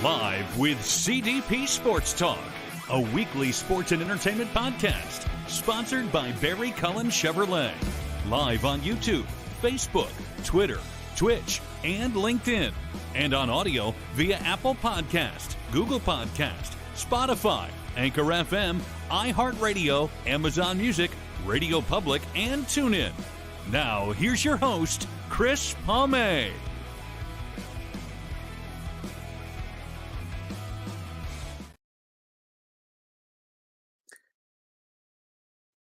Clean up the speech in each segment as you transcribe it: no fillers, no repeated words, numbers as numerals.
Live with CDP Sports Talk, a weekly sports and entertainment podcast sponsored by Barry Cullen Chevrolet. Live on YouTube, Facebook, Twitter, Twitch, and LinkedIn. And on audio via Apple Podcast, Google Podcast, Spotify, Anchor FM, iHeartRadio, Amazon Music, Radio Public, and TuneIn. Now, here's your host, Chris Palme.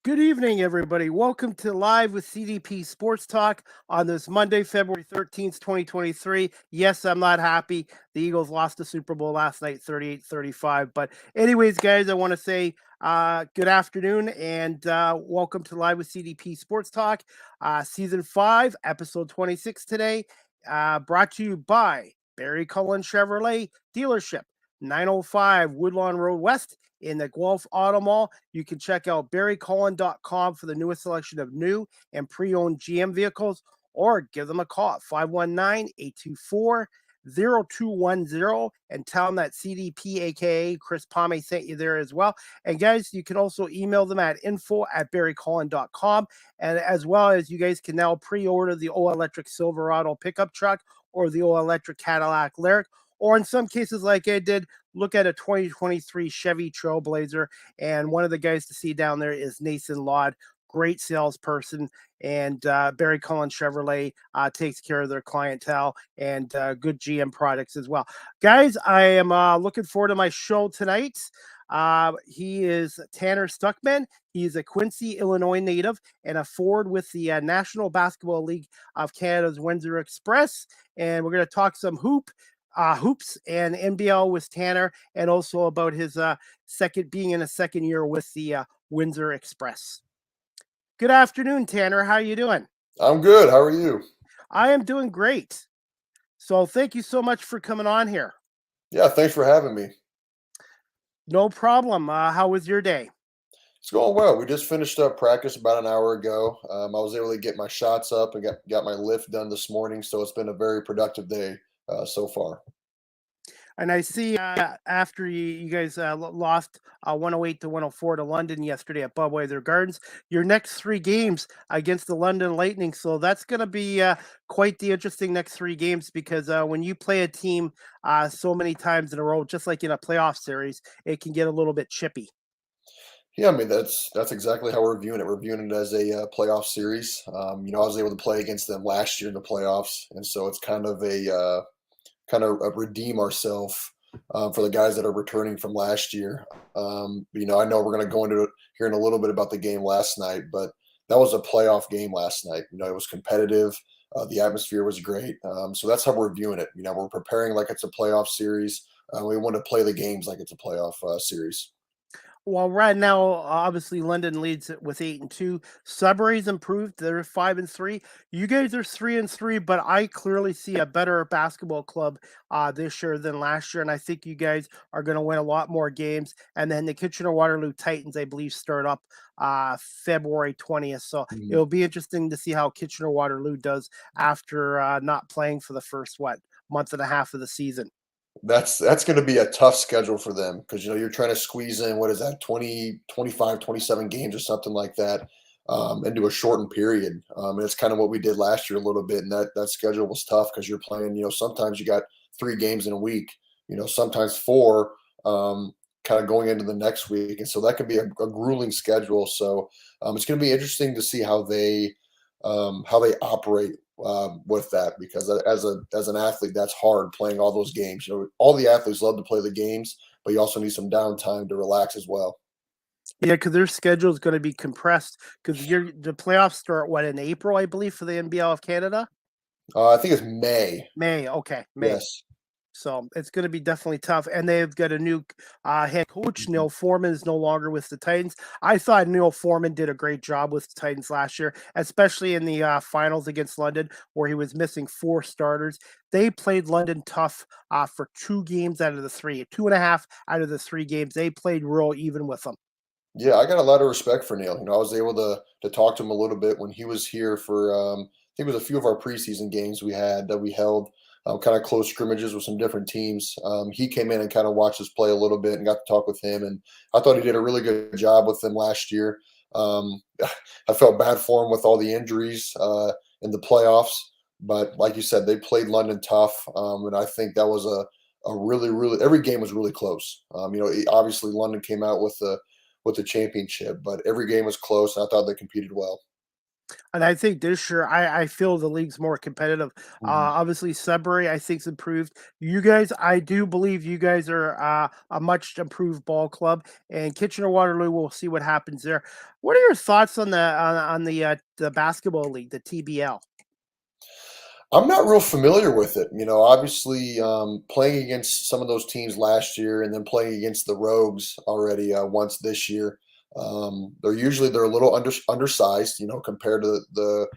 Good evening, everybody. Welcome to Live with CDP Sports Talk on this Monday, February 13th, 2023. Yes, I'm not happy. The Eagles lost the Super Bowl last night, 38-35. But anyways, guys, I want to say good afternoon and welcome to Live with CDP Sports Talk, Season 5, Episode 26 today, brought to you by Barry Cullen Chevrolet Dealership, 905 Woodlawn Road West in the Guelph Auto Mall. You can check out barrycullen.com for the newest selection of new and pre-owned GM vehicles, or give them a call at 519-824-0210 and tell them that CDP, aka Chris Palme, sent you there as well. And guys, you can also email them at info@barrycullen.com, and as well as you guys can now pre-order the all-electric Silverado pickup truck or the all-electric Cadillac Lyriq, or in some cases, like I did, look at a 2023 Chevy Trailblazer. And one of the guys to see down there is Nathan Laud, great salesperson. And Barry Cullen Chevrolet takes care of their clientele and good GM products as well. Guys, I am looking forward to my show tonight. He is Tanner Stuckman. He's a Quincy, Illinois native and a forward with the National Basketball League of Canada's Windsor Express. And we're going to talk some hoops and NBL with Tanner, and also about his being in a second year with the Windsor Express. Good afternoon, Tanner. How are you doing? I'm good. How are you? I am doing great. So thank you so much for coming on here. Yeah, thanks for having me. No problem. How was your day? It's going well. We just finished up practice about an hour ago. I was able to get my shots up and got my lift done this morning, so it's been a very productive day so far. And I see after you guys lost 108-104 to London yesterday at Budweiser Gardens, your next three games against the London Lightning. So that's going to be quite the interesting next three games, because when you play a team so many times in a row, just like in a playoff series, it can get a little bit chippy. Yeah, I mean, that's exactly how we're viewing it. We're viewing it as a playoff series. I was able to play against them last year in the playoffs, and so it's kind of redeem ourselves for the guys that are returning from last year. I know we're going to go into it here in a little bit about the game last night, but that was a playoff game last night. It was competitive. The atmosphere was great. So that's how we're viewing it. We're preparing like it's a playoff series. We want to play the games like it's a playoff series. Well, right now, obviously, London leads it with 8-2. Sudbury's improved; they're 5-3. You guys are 3-3, but I clearly see a better basketball club this year than last year, and I think you guys are going to win a lot more games. And then the Kitchener-Waterloo Titans, I believe, start up February 20th. So it'll be interesting to see how Kitchener-Waterloo does after not playing for the first month and a half of the season. That's going to be a tough schedule for them, because you're trying to squeeze in, what is that, 20, 25, 27 games or something like that into a shortened period. And it's kind of what we did last year a little bit, and that schedule was tough because you're playing, sometimes you got 3 games in a week, sometimes 4 kind of going into the next week, and so that can be a grueling schedule. So it's going to be interesting to see how they operate with that, because as an athlete, that's hard, playing all those games. All the athletes love to play the games, but you also need some downtime to relax as well. Yeah, because their schedule is going to be compressed, because the playoffs start in April, I believe, for the NBL of Canada. I think it's May. May, okay, May. Yes. So it's going to be definitely tough. And they've got a new head coach. Neil Foreman is no longer with the Titans. I thought Neil Foreman did a great job with the Titans last year, especially in the finals against London, where he was missing 4 starters. They played London tough for 2 games out of the 3, 2.5 out of the 3 games. They played real even with them. Yeah, I got a lot of respect for Neil. I was able to talk to him a little bit when he was here for I think it was a few of our preseason games we held kind of close scrimmages with some different teams. He came in and kind of watched us play a little bit and got to talk with him, and I thought he did a really good job with them last year. Um, I felt bad for him with all the injuries in the playoffs, but like you said, they played London tough, and I think that was a really, really every game was really close. Obviously London came out with the championship, but every game was close, and I thought they competed well. And I think this year, I feel the league's more competitive. Mhm. Obviously, Sudbury, I think's improved. You guys, I do believe you guys are a much improved ball club. And Kitchener Waterloo, we'll see what happens there. What are your thoughts on the basketball league, the TBL? I'm not real familiar with it. Obviously, playing against some of those teams last year, and then playing against the Rogues already once this year. They're a little undersized, compared to the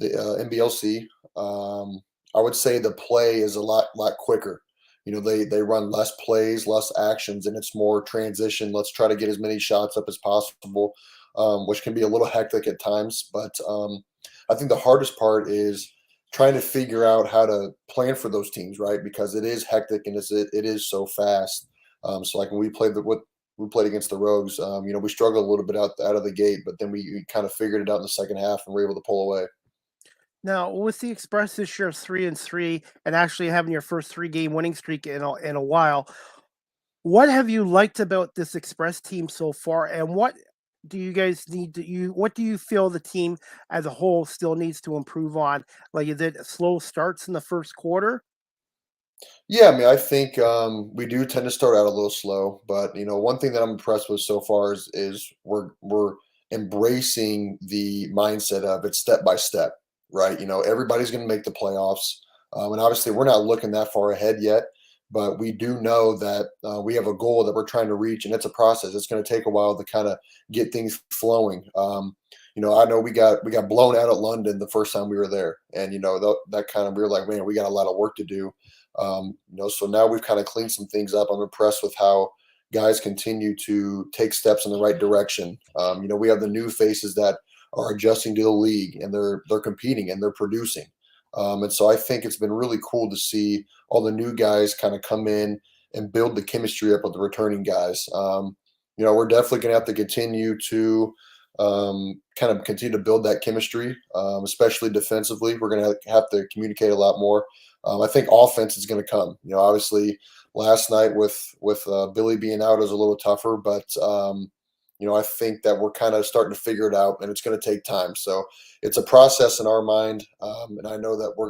NBLC. I would say the play is a lot quicker. They run less plays, less actions, and it's more transition. Let's try to get as many shots up as possible, which can be a little hectic at times. But I think the hardest part is trying to figure out how to plan for those teams, right? Because it is hectic and it is so fast. So like when we played against the Rogues, we struggled a little bit out of the gate, but then we kind of figured it out in the second half and were able to pull away. Now, with the Express this year 3-3, and actually having your first 3-game winning streak in a while, what have you liked about this Express team so far, and what do you guys need to you what do you feel the team as a whole still needs to improve on? Like, is it slow starts in the first quarter? Yeah, I mean, I think we do tend to start out a little slow, but one thing that I'm impressed with so far is we're embracing the mindset of it's step by step, right? Everybody's going to make the playoffs, and obviously we're not looking that far ahead yet, but we do know that we have a goal that we're trying to reach, and it's a process. It's going to take a while to kind of get things flowing. I know we got blown out at London the first time we were there, and that kind of we were like, man, we got a lot of work to do. So now we've kind of cleaned some things up. I'm impressed with how guys continue to take steps in the right direction. We have the new faces that are adjusting to the league, and they're competing and they're producing. And so I think it's been really cool to see all the new guys kind of come in and build the chemistry up with the returning guys. We're definitely going to have to continue to kind of continue to build that chemistry, especially defensively. We're going to have to communicate a lot more. I think offense is going to come. Obviously, last night with Billy being out is a little tougher, but I think that we're kind of starting to figure it out, and it's going to take time. So it's a process in our mind, and I know that we're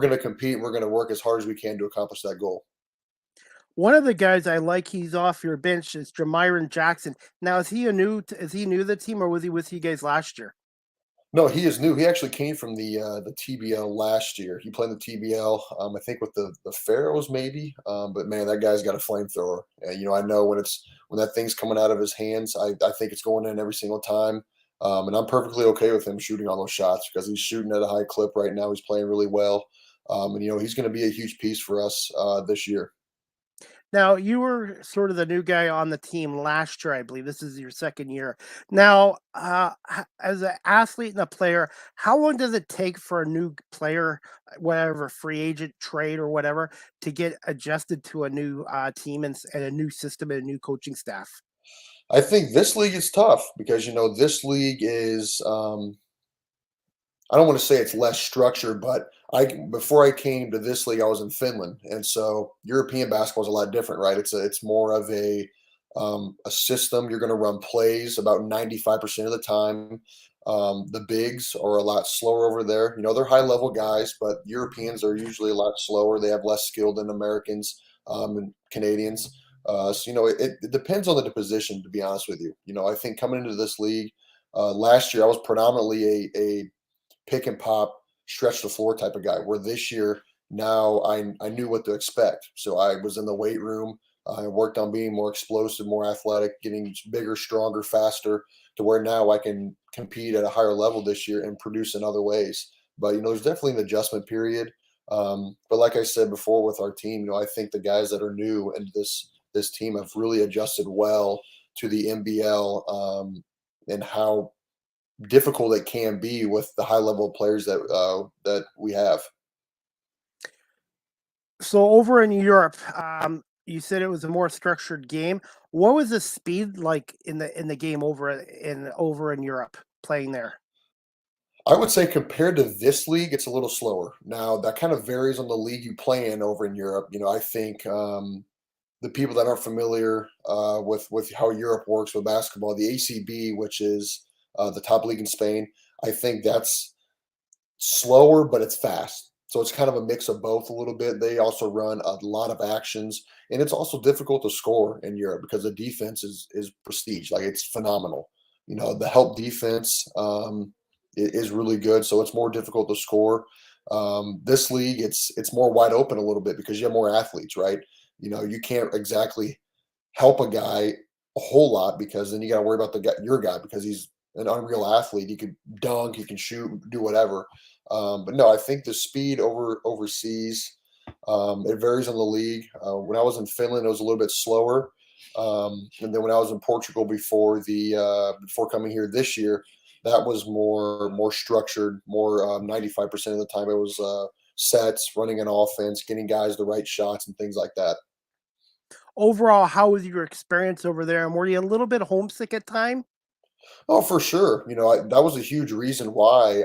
gonna compete. We're going to work as hard as we can to accomplish that goal. One of the guys I like, he's off your bench, is Jamiron Jackson. Now, is he new to the team, or was he with you guys last year? No, he is new. He actually came from the TBL last year. He played in the TBL, I think with the Pharaohs maybe. But man, that guy's got a flamethrower. I know when that thing's coming out of his hands, I think it's going in every single time. And I'm perfectly okay with him shooting all those shots because he's shooting at a high clip right now. He's playing really well, and he's going to be a huge piece for us this year. Now, you were sort of the new guy on the team last year, I believe. This is your second year. Now, as an athlete and a player, how long does it take for a new player, whatever free agent trade or whatever, to get adjusted to a new team and a new system and a new coaching staff? I think this league is tough because this league is I don't want to say it's less structured, but I before I came to this league, I was in Finland, and so European basketball is a lot different, right? It's more of a system. You're going to run plays about 95% of the time. The bigs are a lot slower over there. They're high level guys, but Europeans are usually a lot slower. They have less skill than Americans and Canadians. So it depends on the position. To be honest with you, I think coming into this league last year, I was predominantly a pick and pop, stretch the floor type of guy. Where this year, now I knew what to expect. So I was in the weight room. I worked on being more explosive, more athletic, getting bigger, stronger, faster, to where now I can compete at a higher level this year and produce in other ways. But there's definitely an adjustment period. But like I said before with our team, I think the guys that are new and this team have really adjusted well to the NBL, and how difficult it can be with the high level players that we have. So over in Europe, you said it was a more structured game. What was the speed like in the game over in Europe playing there? I would say compared to this league, it's a little slower. Now that kind of varies on the league you play in over in Europe. I think the people that aren't familiar with how Europe works with basketball, the ACB, which is the top league in Spain, I think that's slower, but it's fast. So it's kind of a mix of both a little bit. They also run a lot of actions, and it's also difficult to score in Europe because the defense is prestige. Like it's phenomenal. The help defense is really good, so it's more difficult to score. This league, it's more wide open a little bit because you have more athletes, right? You can't exactly help a guy a whole lot because then you got to worry about your guy because he's an unreal athlete. He could dunk, he can shoot, do whatever. But no, I think the speed overseas it varies in the league. When I was in Finland, it was a little bit slower, and then when I was in Portugal before coming here this year, that was more structured. More 95% of the time, it was sets, running an offense, getting guys the right shots, and things like that. Overall, how was your experience over there? And were you a little bit homesick at time? Oh, for sure. That was a huge reason why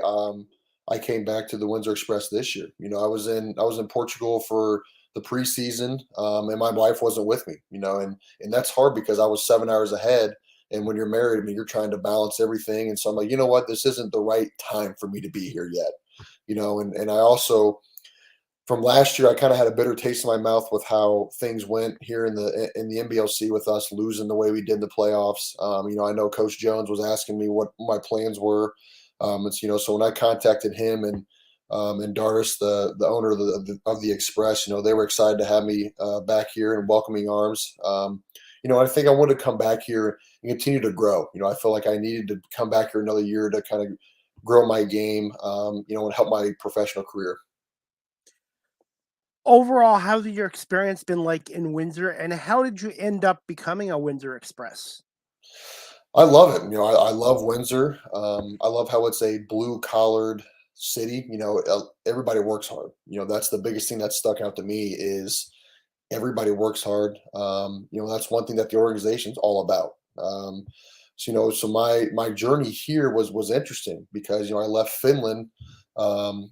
I came back to the Windsor Express this year. I was in Portugal for the preseason, and my wife wasn't with me. And that's hard because I was 7 hours ahead. And when you're married, I mean, you're trying to balance everything. And so I'm like, you know what, this isn't the right time for me to be here yet. And I also from last year, I kind of had a bitter taste in my mouth with how things went here in the NBLC with us losing the way we did in the playoffs. I know Coach Jones was asking me what my plans were. So when I contacted him and Dardis, the owner of the Express, they were excited to have me back here in welcoming arms. I think I wanted to come back here and continue to grow. I felt like I needed to come back here another year to kind of grow my game, and help my professional career. Overall, how's your experience been like in Windsor, and how did you end up becoming a Windsor Express? I love it. I love Windsor. I love how it's a blue collared city. Everybody works hard. That's the biggest thing that stuck out to me is everybody works hard. That's one thing that the organization's all about. So my journey here was interesting because I left Finland. Um,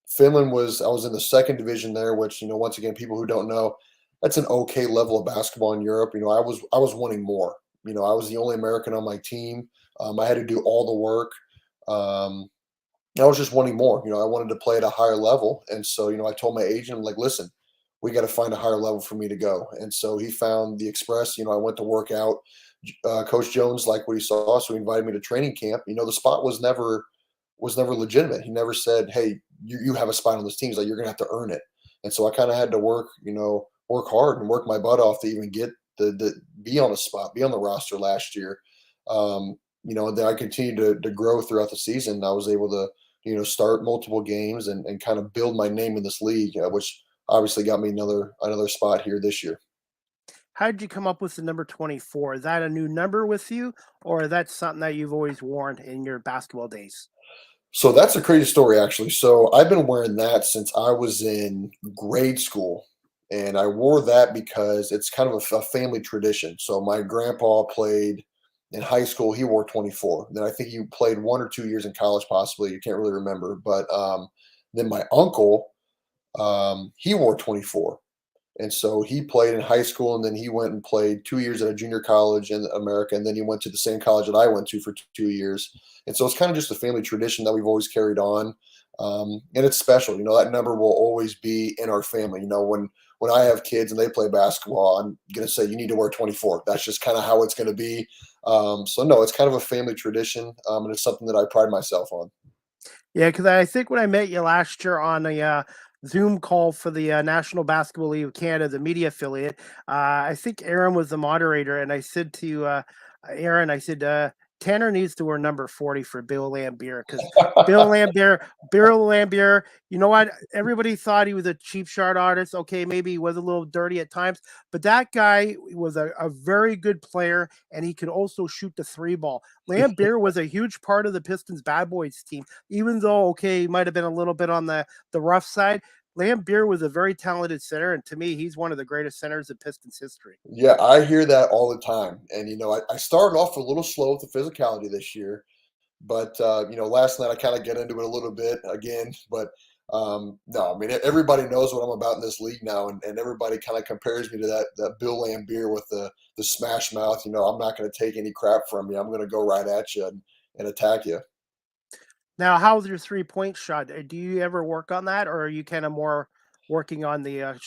Finland I was in the second division there, which once again, people who don't know, that's an okay level of basketball in Europe. I was wanting more. I was the only American on my team. I had to do all the work. Um, I was just wanting more. I wanted to play at a higher level, and so I told my agent, I'm like, listen, we got to find a higher level for me to go. And so he found the Express. I went to work out. Coach Jones liked what he saw, so he invited me to training camp. The spot was never legitimate. He never said, "Hey, you have a spot on this team." He's like, "You're gonna have to earn it." And so I kind of had to work hard and work my butt off to even get the be on the spot, be on the roster last year. And then I continued to grow throughout the season. I was able to start multiple games and kind of build my name in this league, which obviously got me another spot here this year. How did you come up with the number 24? Is that a new number with you, or is that something that you've always worn in your basketball days? So that's a crazy story, actually. So I've been wearing that since I was in grade school. And I wore that because it's kind of a family tradition. So my grandpa played in high school, he wore 24. Then I think he played 1 or 2 years in college, possibly. You can't really remember. But then my uncle, he wore 24. And so he played in high school, and then he went and played 2 years at a junior college in America, and then he went to the same college that I went to for 2 years. And so it's kind of just a family tradition that we've always carried on, and it's special. That number will always be in our family. When I have kids and they play basketball, I'm going to say you need to wear 24. That's just kind of how it's going to be. So no, it's kind of a family tradition, and it's something that I pride myself on. Yeah, because I think when I met you last year on a Zoom call for the National Basketball League of Canada, the media affiliate, I think Aaron was the moderator, and I said to Aaron, I said, Tanner needs to wear number 40 for Bill Lambier because Bill Lambier, you know what? Everybody thought he was a cheap shot artist. Okay, maybe he was a little dirty at times, but that guy was a very good player, and he could also shoot the three ball. Lambier was a huge part of the Pistons bad boys team, even though okay, he might have been a little bit on the rough side. Lambeer was a very talented center, and to me, he's one of the greatest centers in Pistons history. Yeah, I hear that all the time. And, I started off a little slow with the physicality this year. But last night I kind of get into it a little bit again. But no, I mean everybody knows what I'm about in this league now, and everybody kind of compares me to that Bill Lambier with the smash mouth. I'm not going to take any crap from you. I'm going to go right at you and attack you. Now, how's your 3-point shot? Do you ever work on that, or are you kind of more working on the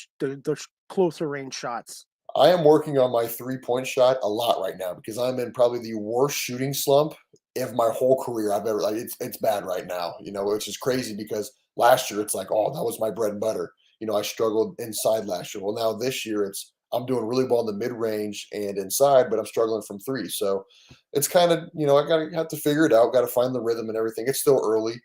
closer range shots? I am working on my 3-point shot a lot right now because I'm in probably the worst shooting slump of my whole career I've ever. Like it's bad right now, which is crazy because last year it's like, oh, that was my bread and butter. I struggled inside last year. Well, now this year I'm doing really well in the mid range and inside, but I'm struggling from three. So it's kind of, I have to figure it out. Got to find the rhythm and everything. It's still early.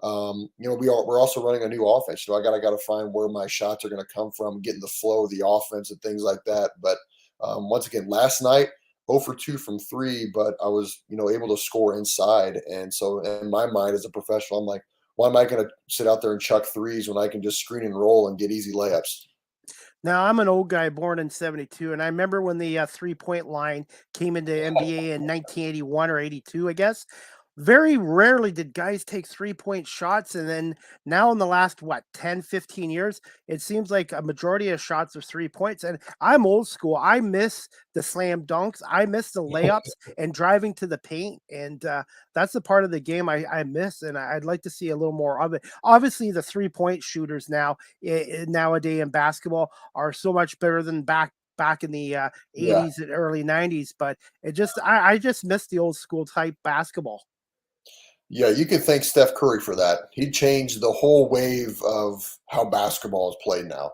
We're also running a new offense. I got to find where my shots are going to come from, getting the flow of the offense and things like that. But once again, last night, 0 for 2 from three, but I was, able to score inside. And so in my mind as a professional, I'm like, why am I going to sit out there and chuck threes when I can just screen and roll and get easy layups? Now, I'm an old guy born in 72, and I remember when the 3-point line came into NBA in 1981 or 82, I guess. Very rarely did guys take 3-point shots. And then now in the last, 10, 15 years, it seems like a majority of shots are 3 points. And I'm old school. I miss the slam dunks. I miss the layups and driving to the paint. And that's the part of the game I miss. And I'd like to see a little more of it. Obviously, the 3-point shooters nowadays in basketball are so much better than back in the Yeah. 80s and early 90s, but I just miss the old school type basketball. Yeah, you can thank Steph Curry for that. He changed the whole wave of how basketball is played now,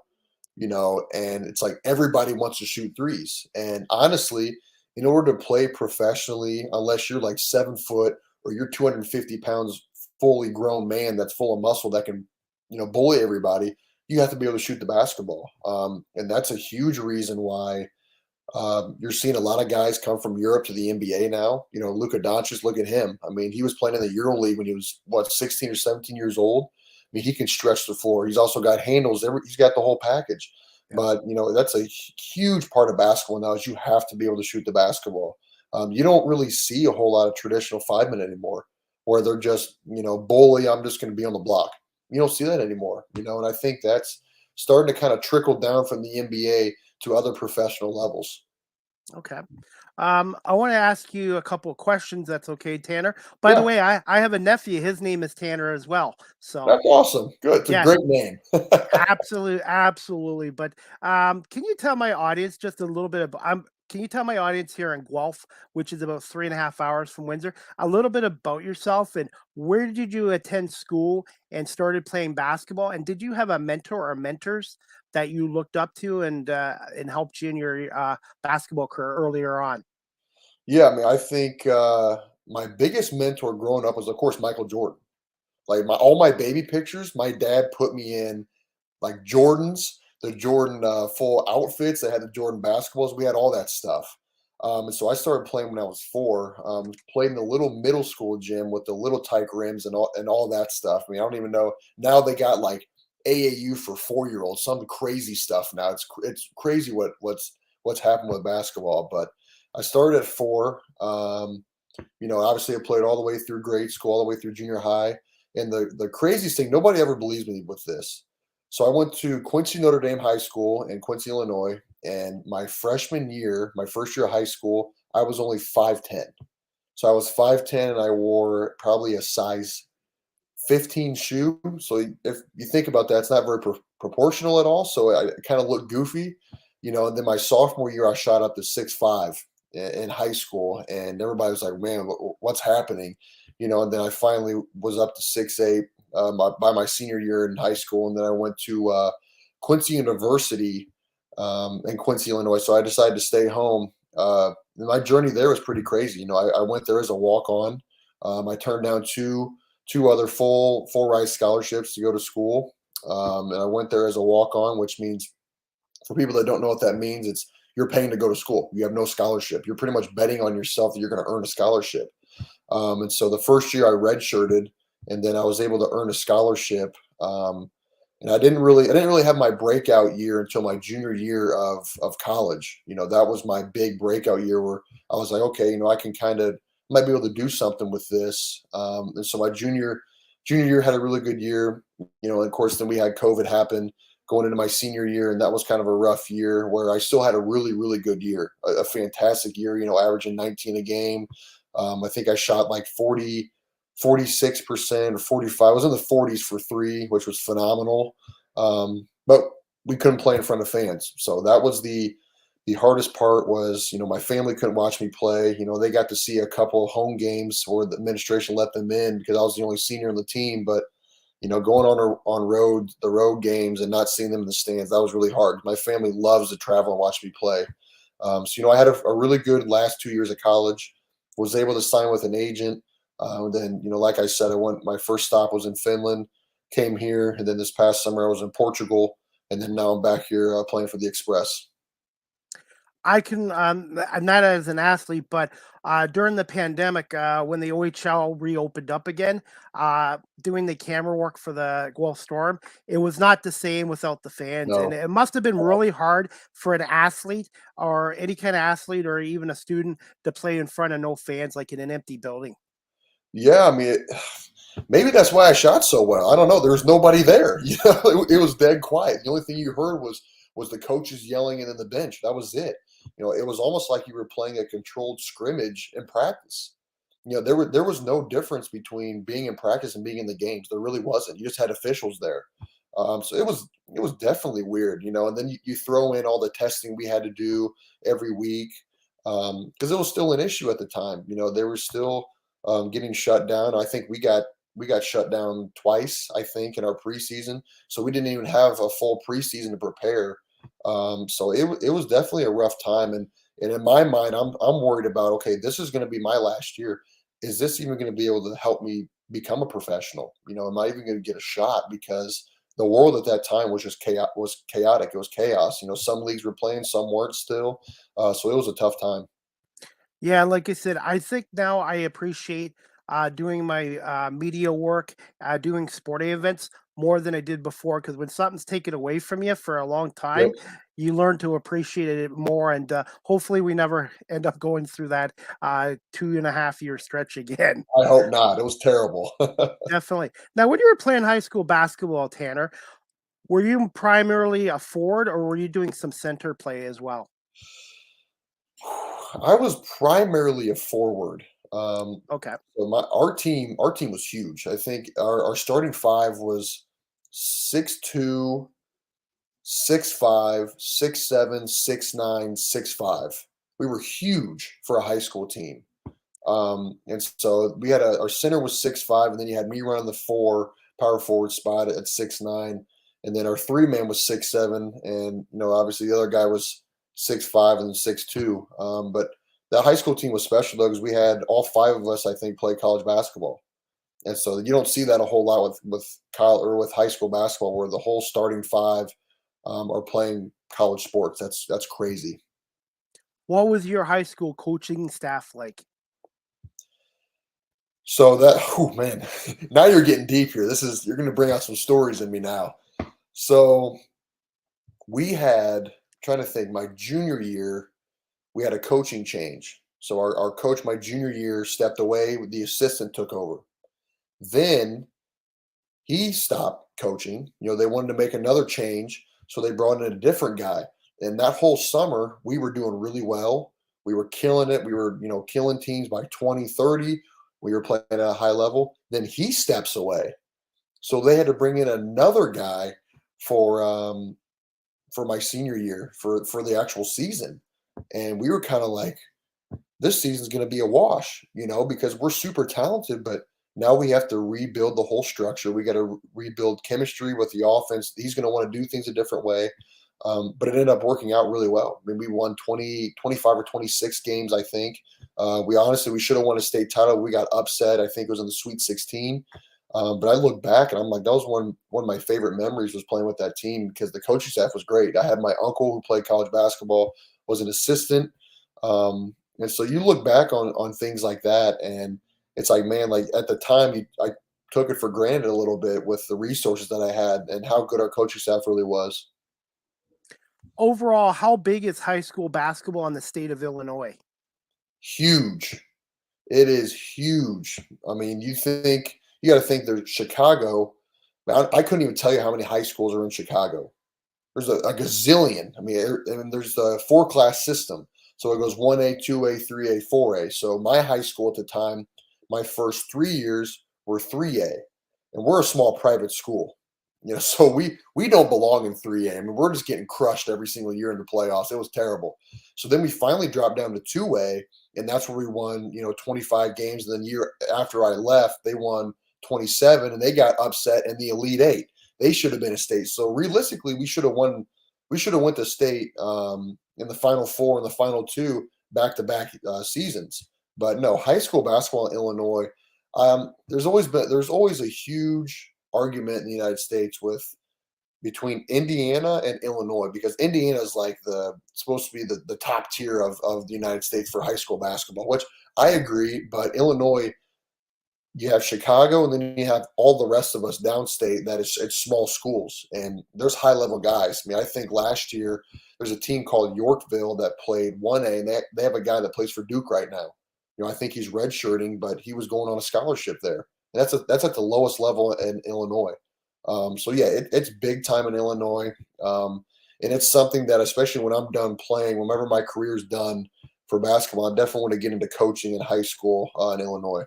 and it's like everybody wants to shoot threes. And honestly, in order to play professionally, unless you're like 7 foot or you're 250 pounds, fully grown man that's full of muscle that can, bully everybody, you have to be able to shoot the basketball. And that's a huge reason why you're seeing a lot of guys come from Europe to the NBA now. Luka Doncic, look at him. I mean, he was playing in the Euro League when he was 16 or 17 years old. I mean, he can stretch the floor. He's also got handles. He's got the whole package. Yeah. But that's a huge part of basketball now is you have to be able to shoot the basketball. You don't really see a whole lot of traditional 5-minute anymore, where they're just bully. I'm just going to be on the block. You don't see that anymore. And I think that's starting to kind of trickle down from the NBA to other professional levels. Okay. I want to ask you a couple of questions. That's okay, Tanner. By the Yeah, way, I have a nephew. His name is Tanner as well. So that's awesome. Good. It's a yes, great name. absolutely, absolutely. But can you tell my audience just a little bit about? Can you tell my audience here in Guelph, which is about 3.5 hours from Windsor, a little bit about yourself and where did you attend school and started playing basketball? And did you have a mentor or mentors that you looked up to and helped you in your basketball career earlier on? Yeah, I mean, I think my biggest mentor growing up was, of course, Michael Jordan. Like all my baby pictures, my dad put me in like Jordans, the Jordan full outfits. They had the Jordan basketballs. We had all that stuff. And so I started playing when I was 4. Played in the little middle school gym with the little tight rims and all that stuff. I mean, I don't even know now they got like AAU for 4-year-olds, some crazy stuff now. It's crazy what's happened with basketball. But I started at 4. Obviously I played all the way through grade school, all the way through junior high. And the craziest thing, nobody ever believes me with this. So I went to Quincy Notre Dame High School in Quincy, Illinois, and my freshman year, my first year of high school, I was only 5'10". So I was 5'10", and I wore probably a size 15 shoe. So if you think about that, it's not very proportional at all. So I kind of looked goofy, And then my sophomore year, I shot up to 6'5" in high school, and everybody was like, "Man, what's happening?" And then I finally was up to 6'8" by my senior year in high school, and then I went to Quincy University in Quincy, Illinois. So I decided to stay home. My journey there was pretty crazy. I went there as a walk on. I turned down two other full ride scholarships to go to school, and I went there as a walk on, which means for people that don't know what that means, it's you're paying to go to school. You have no scholarship. You're pretty much betting on yourself that you're going to earn a scholarship. And so the first year I redshirted, and then I was able to earn a scholarship And I didn't really have my breakout year until my junior year of college. That was my big breakout year where I was like, okay, I can might be able to do something with this. And so my junior year had a really good year. And of course then we had COVID happen going into my senior year, and that was kind of a rough year where I still had a really, really good year, a fantastic year, averaging 19 a game. I think I shot like 46% or 45. I was in the 40s for three, which was phenomenal. But we couldn't play in front of fans. So that was the hardest part was, my family couldn't watch me play. They got to see a couple of home games where the administration let them in because I was the only senior on the team. But going on the road games and not seeing them in the stands, that was really hard. My family loves to travel and watch me play. So I had a really good last 2 years of college. Was able to sign with an agent. Then like I said, my first stop was in Finland. Came here, and then this past summer I was in Portugal, and then now I'm back here playing for the Express. I can, not as an athlete, but during the pandemic, when the OHL reopened up again, doing the camera work for the Guelph Storm, it was not the same without the fans. And No, it must have been really hard for an athlete or any kind of athlete or even a student to play in front of no fans, like in an empty building. yeah, I mean, maybe that's why I shot so well. I don't know. There was nobody there. It was dead quiet. The only thing you heard was the coaches yelling and then the bench. That was it. It was almost like you were playing a controlled scrimmage in practice. There was no difference between being in practice and being in the games. There really wasn't. You just had officials there. So it was definitely weird. And then you throw in all the testing we had to do every week because it was still an issue at the time. They were still getting shut down. I think we got shut down twice, I think, in our preseason. So we didn't even have a full preseason to prepare. So it was definitely a rough time. And in my mind, I'm worried about, okay, this is going to be my last year. Is this even going to be able to help me become a professional? Am I even going to get a shot? Because the world at that time was just chaotic. It was chaos. Some leagues were playing, some weren't still. So it was a tough time. Yeah, like I said, I think now I appreciate doing my media work, doing sporting events more than I did before. Because when something's taken away from you for a long Yep. time, you learn to appreciate it more. And hopefully, we never end up going through that 2.5 year stretch again. I hope not. It was terrible. Definitely. Now, when you were playing high school basketball, Tanner, were you primarily a forward or were you doing some center play as well? I was primarily a forward. Okay. So our team was huge. I think our starting five was 6'2", 6'5", 6'7", 6'9", 6'5". We were huge for a high school team. And so we had our center was 6'5", and then you had me running the power forward spot at 6'9", and then our three-man was 6'7", and obviously the other guy was 6'5" and 6'2". But that high school team was special though because we had all five of us, I think, play college basketball, and so you don't see that a whole lot with college or with high school basketball where the whole starting five are playing college sports. That's crazy. What was your high school coaching staff like? So that, oh man, now you're getting deep here. You're going to bring out some stories in me now. So we had, trying to think, my junior year, we had a coaching change. So our coach, my junior year, stepped away. The assistant took over. Then he stopped coaching. They wanted to make another change. So they brought in a different guy. And that whole summer, we were doing really well. We were killing it. We were, killing teams by 20, 30. We were playing at a high level. Then he steps away. So they had to bring in another guy for my senior year for the actual season. And we were kind of like, this season's going to be a wash, because we're super talented, but now we have to rebuild the whole structure. We got to rebuild chemistry with the offense. He's going to want to do things a different way. But it ended up working out really well. I mean, we won 20, 25 or 26 games, I think. We should have won a state title. We got upset. I think it was in the Sweet 16. But I look back and I'm like, that was one of my favorite memories was playing with that team because the coaching staff was great. I had my uncle who played college basketball, was an assistant. And so you look back on things like that, and it's like, man, like at the time, took it for granted a little bit with the resources that I had and how good our coaching staff really was. Overall, how big is high school basketball in the state of Illinois? Huge. It is huge. I mean, you got to think there's Chicago. I couldn't even tell you how many high schools are in Chicago. There's a gazillion. I mean, there's the four-class system. So it goes 1A, 2A, 3A, 4A. So my high school at the time, my first 3 years were 3A. And we're a small private school. So we don't belong in 3A. I mean, we're just getting crushed every single year in the playoffs. It was terrible. So then we finally dropped down to 2A, and that's where we won, 25 games. And then the year after I left, they won 27, and they got upset in the Elite Eight. They should have been a state. So realistically, we should have won. We should have went to state in the Final Four and the Final Two back-to-back seasons. But no, high school basketball in Illinois. There's always a huge argument in the United States between Indiana and Illinois, because Indiana is like supposed to be the top tier of the United States for high school basketball, which I agree. But Illinois, you have Chicago, and then you have all the rest of us downstate that it's small schools, and there's high level guys. I mean, I think last year there's a team called Yorkville that played 1A, and they have a guy that plays for Duke right now. I think he's redshirting, but he was going on a scholarship there. And that's at the lowest level in Illinois. So yeah, it's big time in Illinois, and it's something that, especially when I'm done playing, whenever my career's done for basketball, I definitely want to get into coaching in high school in Illinois.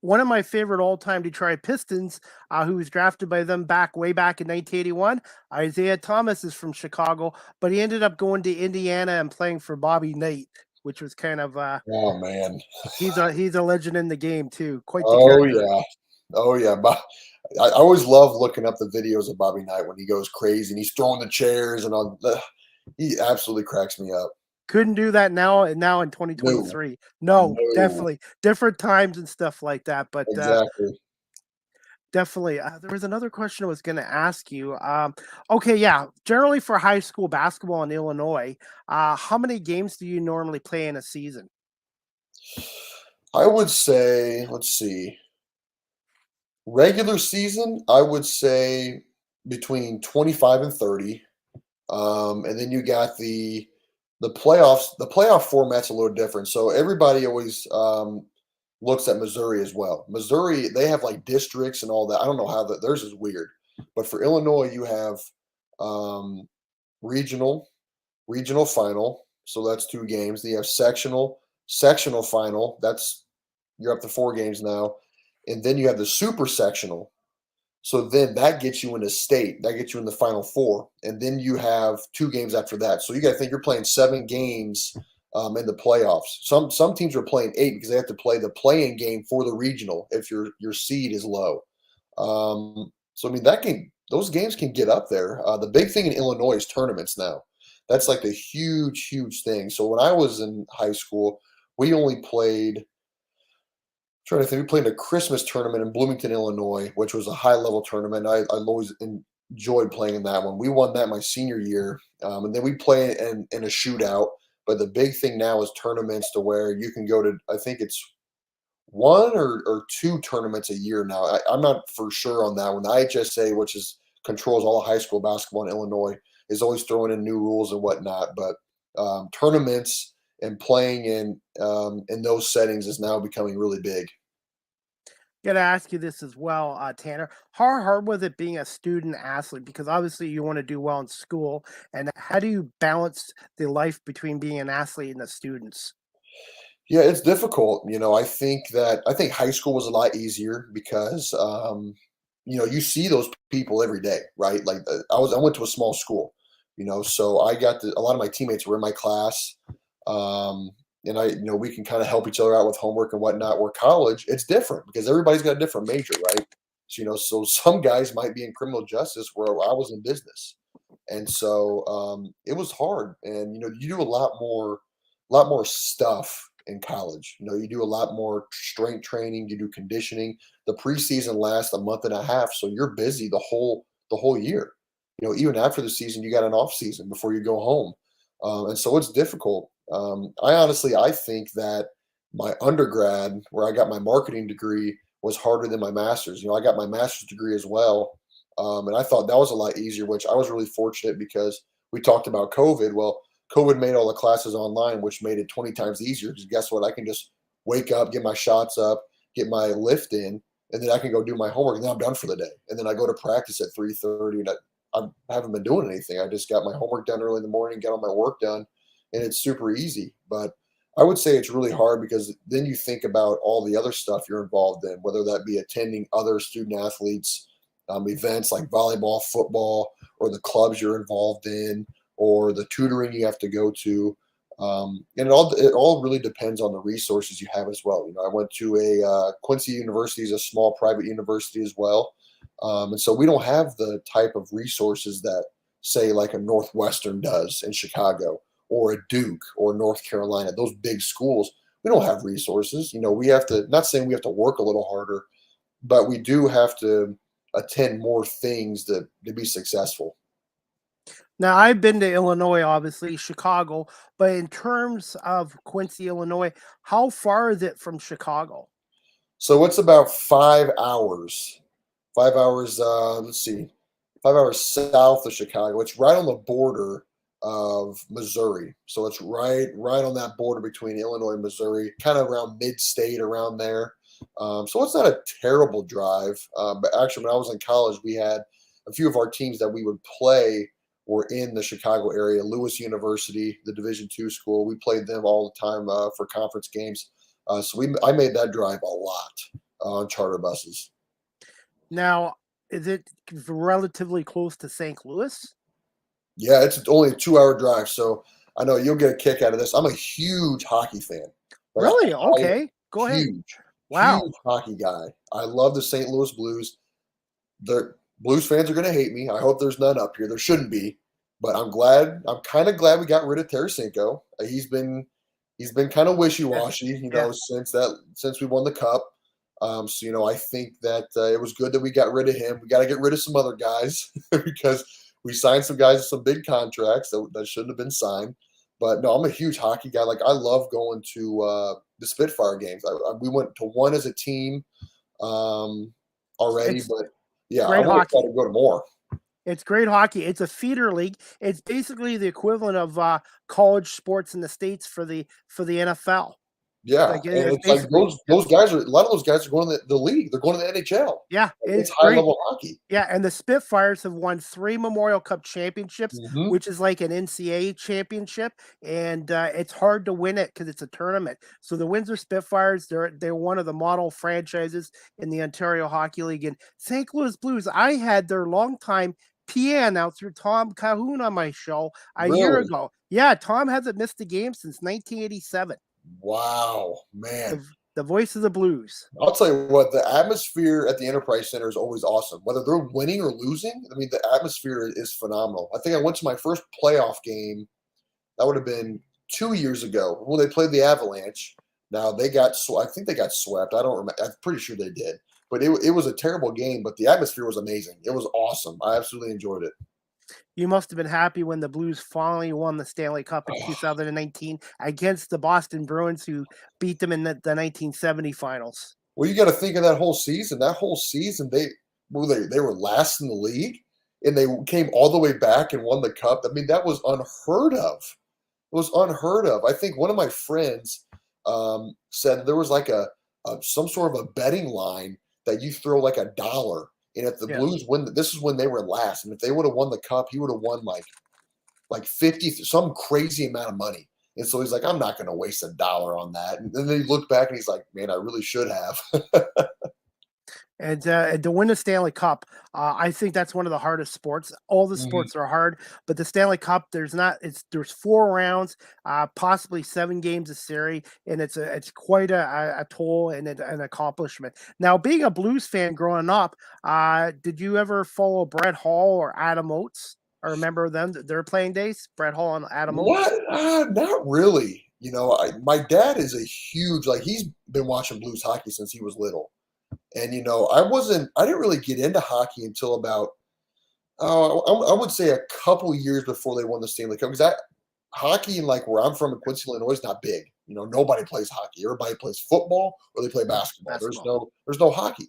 One of my favorite all-time Detroit Pistons, who was drafted by them way back in 1981, Isaiah Thomas, is from Chicago, but he ended up going to Indiana and playing for Bobby Knight, which was kind of oh man, he's a legend in the game too. Quite the oh character. yeah, oh yeah. I always love looking up the videos of Bobby Knight when he goes crazy and he's throwing the chairs and all. He absolutely cracks me up. Couldn't do that now in 2023. No, No, definitely different times and stuff like that. But exactly. definitely, there was another question I was going to ask you. Okay, yeah. Generally for high school basketball in Illinois, how many games do you normally play in a season? I would say, let's see, regular season, I would say between 25 and 30. And then you got the playoffs. The playoff format's a little different. So everybody always looks at Missouri as well. Missouri, they have like districts and all that. I don't know how theirs is weird, but for Illinois, you have regional final. So that's 2 games. Then you have sectional final. You're up to 4 games now, and then you have the super sectional. So then that gets you into state. That gets you in the Final Four, and then you have 2 games after that. So you got to think you're playing 7 games in the playoffs. Some teams are playing 8 because they have to play the play-in game for the regional if your seed is low. So I mean those games can get up there. The big thing in Illinois is tournaments now. That's like the huge thing. So when I was in high school, we only played. Trying to think, we played a Christmas tournament in Bloomington, Illinois, which was a high-level tournament. I always enjoyed playing in that one. We won that my senior year, and then we play in a shootout. But the big thing now is tournaments to where you can go to, I think it's 1 or 2 tournaments a year now. I'm not for sure on that one. The IHSA, which controls all of high school basketball in Illinois, is always throwing in new rules and whatnot. But tournaments and playing in those settings is now becoming really big. Got to ask you this as well, Tanner. How hard was it being a student athlete? Because obviously you want to do well in school, and how do you balance the life between being an athlete and the students? Yeah, it's difficult. I think high school was a lot easier because you see those people every day, right? Like I went to a small school, so I got a lot of my teammates were in my class. And we can kind of help each other out with homework and whatnot. Where college, it's different because everybody's got a different major, right? So some guys might be in criminal justice where I was in business. And so it was hard. And, you do a lot more stuff in college. You do a lot more strength training, you do conditioning. The preseason lasts a month and a half. So you're busy the whole year. Even after the season, you got an off season before you go home. And so it's difficult. I think that my undergrad, where I got my marketing degree, was harder than my master's. You know, I got my master's degree as well, and I thought that was a lot easier. Which I was really fortunate because we talked about COVID. Well, COVID made all the classes online, which made it 20 times easier. Because guess what? I can just wake up, get my shots up, get my lift in, and then I can go do my homework, and then I'm done for the day. And then I go to practice at 3:30, and I haven't been doing anything. I just got my homework done early in the morning, got all my work done, and it's super easy. But I would say it's really hard because then you think about all the other stuff you're involved in, whether that be attending other student athletes events like volleyball, football, or the clubs you're involved in, or the tutoring you have to go to. And it all really depends on the resources you have as well. You know, I went to a Quincy University, is a small private university as well, and so we don't have the type of resources that say like a Northwestern does in Chicago, or a Duke or North Carolina. Those big schools, we don't have resources. You know, we have to. Not saying we have to work a little harder, but we do have to attend more things to be successful. Now, I've been to Illinois, obviously, Chicago, but in terms of Quincy, Illinois, how far is it from Chicago? So it's about 5 hours. 5 hours. Let's see, 5 hours south of Chicago. It's right on the border of Missouri. So it's right on that border between Illinois and Missouri, kind of around mid-state around there. So it's not a terrible drive. But actually, when I was in college, we had a few of our teams that we would play were in the Chicago area. Lewis University, the Division II school, we played them all the time for conference games. I made that drive a lot on charter buses. Now, is it relatively close to St. Louis? Yeah, it's only a 2 hour drive. So I know you'll get a kick out of this. I'm a huge hockey fan. Like, Really? Okay, go ahead. huge, Wow. huge hockey guy. I love the St. Louis Blues. The Blues fans are going to hate me. I hope there's none up here. There shouldn't be, but I'm glad. I'm kind of glad we got rid of Tarasenko. He's been kind of wishy washy, you know, since we won the cup. So you know, I think that it was good that we got rid of him. We got to get rid of some other guys because we signed some guys with some big contracts that shouldn't have been signed. But no, I'm a huge hockey guy. Like I love going to the Spitfire games. We went to one as a team already, but yeah, I Great want to try hockey. to go to more. It's great hockey. It's a feeder league. It's basically the equivalent of college sports in the States for the NFL. Yeah, Like and it's it's like basically, those guys are a lot of those guys are going to the league. They're going to the NHL. yeah, It's it's high great. level hockey. Yeah, and the Spitfires have won 3 Memorial Cup championships, Hmm. which is like an NCAA championship, and it's hard to win it because it's a tournament. So the Windsor Spitfires, they're one of the model franchises in the Ontario Hockey League. And St. Louis Blues, I had their longtime PA announcer Tom Cahoon on my show a year Really? ago. Yeah, Tom hasn't missed a game since 1987. Wow, man. The voice of the Blues. I'll tell you what, the atmosphere at the Enterprise Center is always awesome. Whether they're winning or losing, I mean, the atmosphere is phenomenal. I think I went to my first playoff game. That would have been 2 years ago when they played the Avalanche. Now they got, I think they got swept. I don't remember. I'm pretty sure they did. But it was a terrible game, but the atmosphere was amazing. It was awesome. I absolutely enjoyed it. You must have been happy when the Blues finally won the Stanley Cup in 2019 against the Boston Bruins, who beat them in the 1970 finals. Well, you got to think of that whole season. That whole season, they were last in the league, and they came all the way back and won the cup. I mean, that was unheard of. It was unheard of. I think one of my friends said there was like a some sort of a betting line that you throw like $1, and if the Yeah. Blues win, this is when they were last, and if they would have won the cup, he would have won like 50, some crazy amount of money. And so he's like, I'm not going to waste $1 on that. And then he looked back and he's like, man, I really should have. And to win the Stanley Cup, I think that's one of the hardest sports. All the Mhm. sports are hard, but the Stanley Cup, there's 4 rounds, possibly 7 games a series, and it's quite a toll and an accomplishment. Now, being a Blues fan growing up, did you ever follow Brett Hall or Adam Oates? I remember them, their playing days, Brett Hall and Adam Oates. Not really. You know, my dad is a huge, like, he's been watching Blues hockey since he was little. And, you know, I didn't really get into hockey until about, I would say a couple years before they won the Stanley Cup. Because hockey, like where I'm from in Quincy, Illinois, is not big. Nobody plays hockey. Everybody plays football or they play basketball. There's no hockey.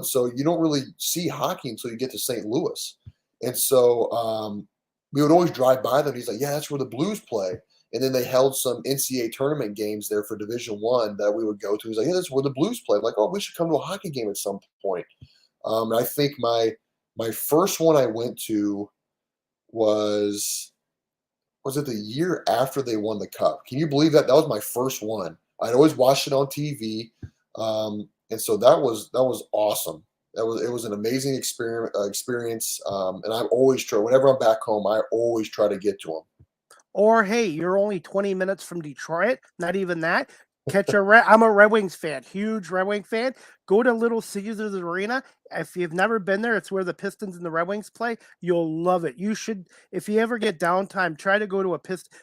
So you don't really see hockey until you get to St. Louis. And so we would always drive by them. He's like, yeah, that's where the Blues play. And then they held some NCAA tournament games there for Division I that we would go to. He's like, yeah, that's where the Blues play. I'm like, oh, we should come to a hockey game at some point. And I think my first one I went to was it the year after they won the cup? Can you believe that? That was my first one. I'd always watched it on TV. And so that was awesome. It was an amazing experience. And I've always tried, whenever I'm back home, I always try to get to them. Or hey, you're only 20 minutes from Detroit. Not even that. I'm a Red Wings fan, huge Red Wings fan. Go to Little Caesars Arena. If you've never been there, it's where the Pistons and the Red Wings play. You'll love it. You should, if you ever get downtime, try to go to a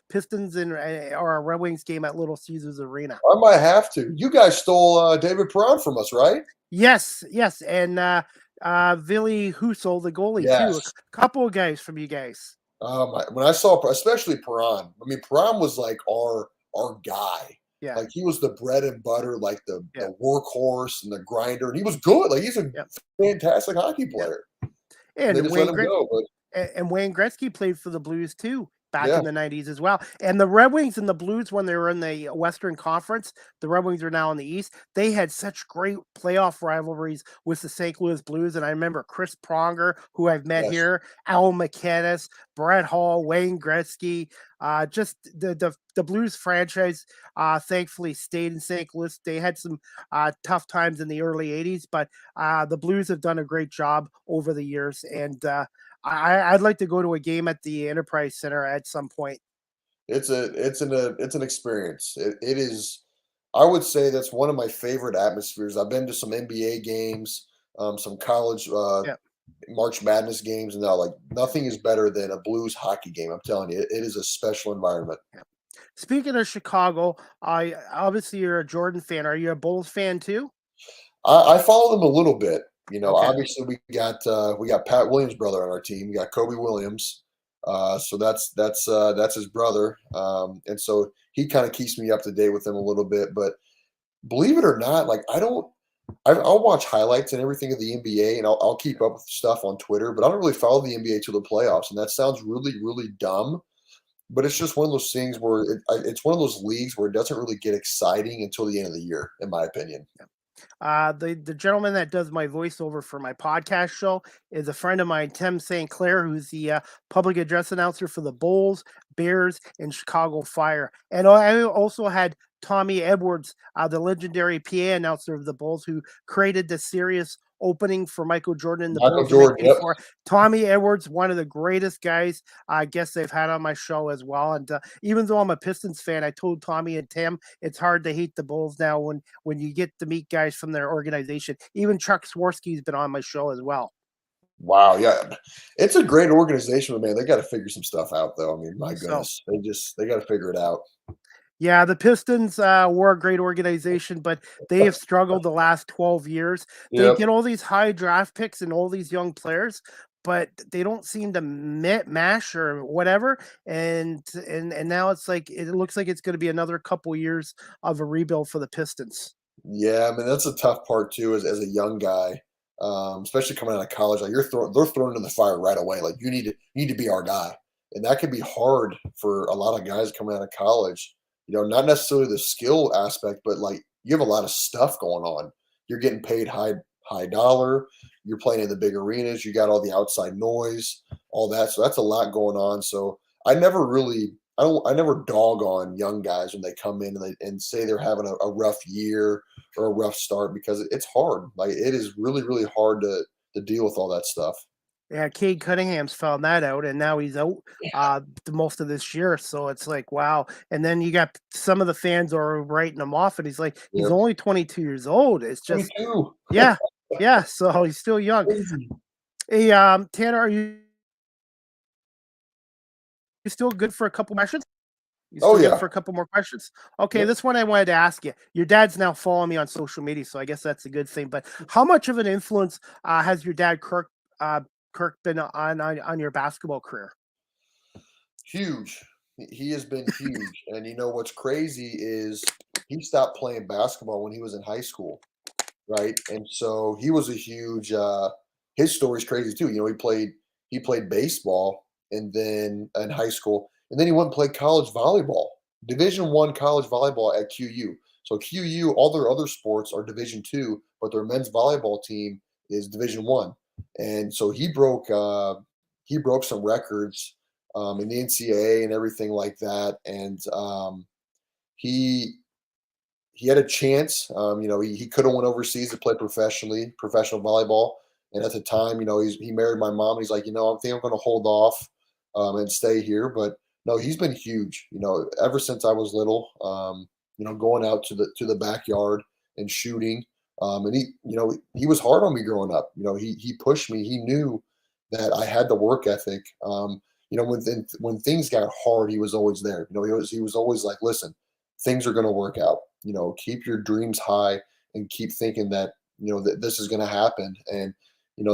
Pistons or a Red Wings game at Little Caesars Arena. I might have to. You guys stole David Perron from us, right? Yes, and Ville Husso, the goalie, too. A couple of guys from you guys. When I saw, especially Perron, Perron was like our guy. Yeah. Like he was the bread and butter, like the workhorse and the grinder, and he was good. Like he's a fantastic hockey player. And Wayne Gretzky played for the Blues too back in the 90s as well. And the Red Wings and the Blues, when they were in the Western Conference, the Red Wings are now in the East. They had such great playoff rivalries with the St. Louis Blues. And I remember Chris Pronger, who I've met here, Al McInnes, Brett Hall, Wayne Gretzky. Just the Blues franchise thankfully stayed in St. Louis. They had some tough times in the early 80s, but the Blues have done a great job over the years. And I'd like to go to a game at the Enterprise Center at some point. It's an experience. It is. I would say that's one of my favorite atmospheres. I've been to some NBA games, some college March Madness games, and now like nothing is better than a Blues hockey game. I'm telling you, it is a special environment. Yeah. Speaking of Chicago, obviously you're a Jordan fan. Are you a Bulls fan too? I follow them a little bit. Obviously we got Pat Williams' brother on our team. We got Kobe Williams. So that's his brother. And so he kind of keeps me up to date with them a little bit. But believe it or not, like I'll watch highlights and everything of the NBA, and I'll keep up with stuff on Twitter, but I don't really follow the NBA till the playoffs. And that sounds really, really dumb, but it's just one of those things where it's one of those leagues where it doesn't really get exciting until the end of the year, in my opinion. Yeah. The gentleman that does my voiceover for my podcast show is a friend of mine, Tim St. Clair, who's the public address announcer for the Bulls, Bears, and Chicago Fire. And I also had Tommy Edwards, the legendary PA announcer of the Bulls, who created the Sirius opening for Michael Jordan and the Bulls. Tommy Edwards, one of the greatest guys I guess they've had on my show as well. And even though I'm a Pistons fan, I told Tommy and Tim it's hard to hate the Bulls now when you get to meet guys from their organization. Even Chuck Swirsky's been on my show as well. Wow, yeah, it's a great organization, but man, they got to figure some stuff out, though. My goodness, they got to figure it out. Yeah, the Pistons were a great organization, but they have struggled the last 12 years. They get all these high draft picks and all these young players, but they don't seem to mash or whatever. And now it's like it looks like it's going to be another couple years of a rebuild for the Pistons. Yeah, that's a tough part too, as a young guy, especially coming out of college. Like they're thrown into the fire right away. Like you need to be our guy, and that can be hard for a lot of guys coming out of college. Not necessarily the skill aspect, but like you have a lot of stuff going on. You're getting paid high dollar. You're playing in the big arenas. You got all the outside noise, all that. So that's a lot going on. So I never dog on young guys when they come in and say they're having a rough year or a rough start, because it's hard. Like it is really, really hard to deal with all that stuff. Yeah, Cade Cunningham's found that out, and now he's out the most of this year. So it's like, wow. And then you got some of the fans are writing him off, and he's like, he's only 22 years old. It's just, 22. yeah. So he's still young. Hey, Tanner, are you still good for a couple questions? Good for a couple more questions. Okay, this one I wanted to ask you. Your dad's now following me on social media, so I guess that's a good thing. But how much of an influence has your dad, Kirk, been on your basketball career? Huge. He has been huge. And you know what's crazy is he stopped playing basketball when he was in high school, right? And so he was a huge his story's crazy too. You know, he played baseball and then in high school, and then he went and played college volleyball, Division 1 college volleyball at QU. So QU, all their other sports are Division 2, but their men's volleyball team is Division 1. And so he broke some records in the NCAA and everything like that. And he he had a chance. He could have went overseas to play professional volleyball. And at the time, he married my mom. He's like, I think I'm going to hold off and stay here. But no, he's been huge. Ever since I was little. Going out to the backyard and shooting. And he was hard on me growing up. He pushed me. He knew that I had the work ethic. When things got hard, he was always there. He was always like, listen, things are going to work out. Keep your dreams high and keep thinking that that this is going to happen. And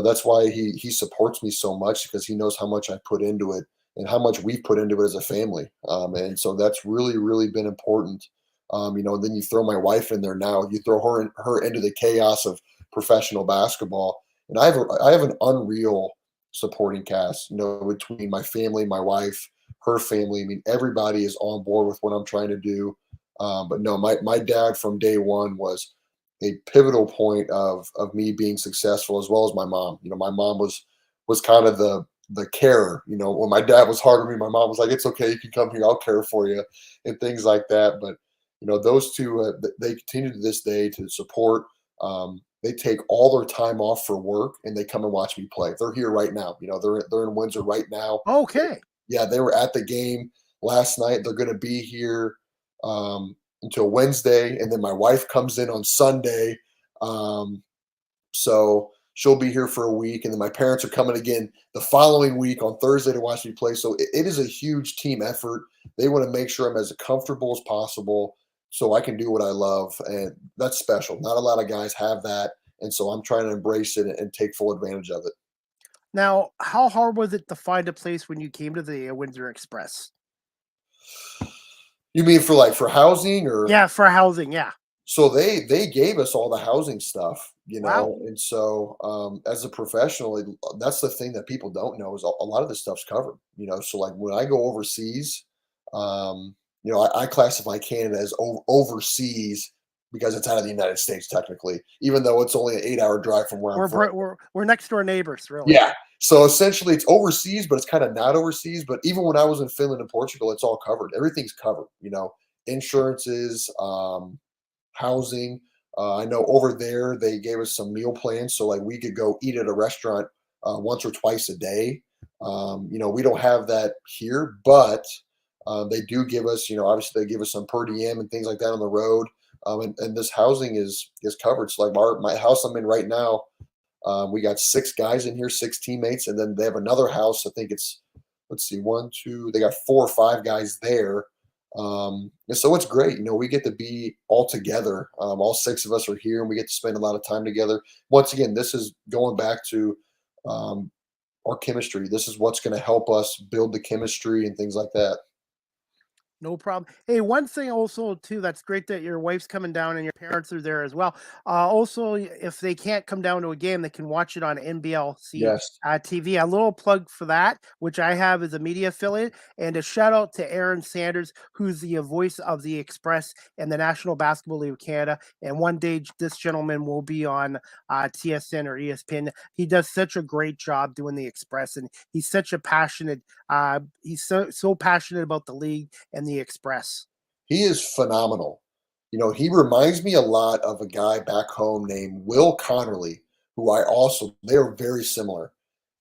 that's why he supports me so much, because he knows how much I put into it and how much we've put into it as a family. And so that's really, really been important. Then you throw my wife in there now. You throw her into the chaos of professional basketball, and I have an unreal supporting cast. Between my family, my wife, her family. I mean, everybody is on board with what I'm trying to do. But no, my dad from day one was a pivotal point of me being successful, as well as my mom. My mom was kind of the carer. When my dad was hard on me, my mom was like, "It's okay, you can come here, I'll care for you," and things like that. But those two, they continue to this day to support. They take all their time off for work and they come and watch me play. They're here right now. They're in Windsor right now. Okay. Yeah, they were at the game last night. They're going to be here until Wednesday, and then my wife comes in on Sunday. So she'll be here for a week, and then my parents are coming again the following week on Thursday to watch me play. So it is a huge team effort. They want to make sure I'm as comfortable as possible so I can do what I love, and that's special. Not a lot of guys have that, and so I'm trying to embrace it and take full advantage of it. Now, how hard was it to find a place when you came to the Windsor Express? You mean for housing or? Yeah, for housing. Yeah. So they gave us all the housing stuff, Wow. and so as a professional, that's the thing that people don't know is a lot of this stuff's covered. So like when I go overseas, I classify Canada as overseas because it's out of the United States technically, even though it's only an 8-hour drive from where I'm We're from. we're next door neighbors, really. Yeah. So essentially, it's overseas, but it's kind of not overseas. But even when I was in Finland and Portugal, it's all covered. Everything's covered. Insurances, housing. I know over there they gave us some meal plans, so like we could go eat at a restaurant once or twice a day. We don't have that here, but they do give us, obviously they give us some per diem and things like that on the road. And this housing is covered. So like my house I'm in right now, we got 6 guys in here, 6 teammates, and then they have another house. I think it's, let's see, 1, 2. They got 4 or 5 guys there. And so it's great. We get to be all together. All 6 of us are here, and we get to spend a lot of time together. Once again, this is going back to our chemistry. This is what's going to help us build the chemistry and things like that. No problem. Hey, one thing also too, that's great that your wife's coming down and your parents are there as well. Also, if they can't come down to a game, they can watch it on NBLC Yes. TV. A little plug for that, which I have as a media affiliate, and a shout out to Aaron Sanders, who's the voice of the Express and the National Basketball League of Canada. And one day, this gentleman will be on TSN or ESPN. He does such a great job doing the Express, and he's such a passionate. He's so passionate about the league and the Express. He is phenomenal. He reminds me a lot of a guy back home named Will Connerly, who they are very similar.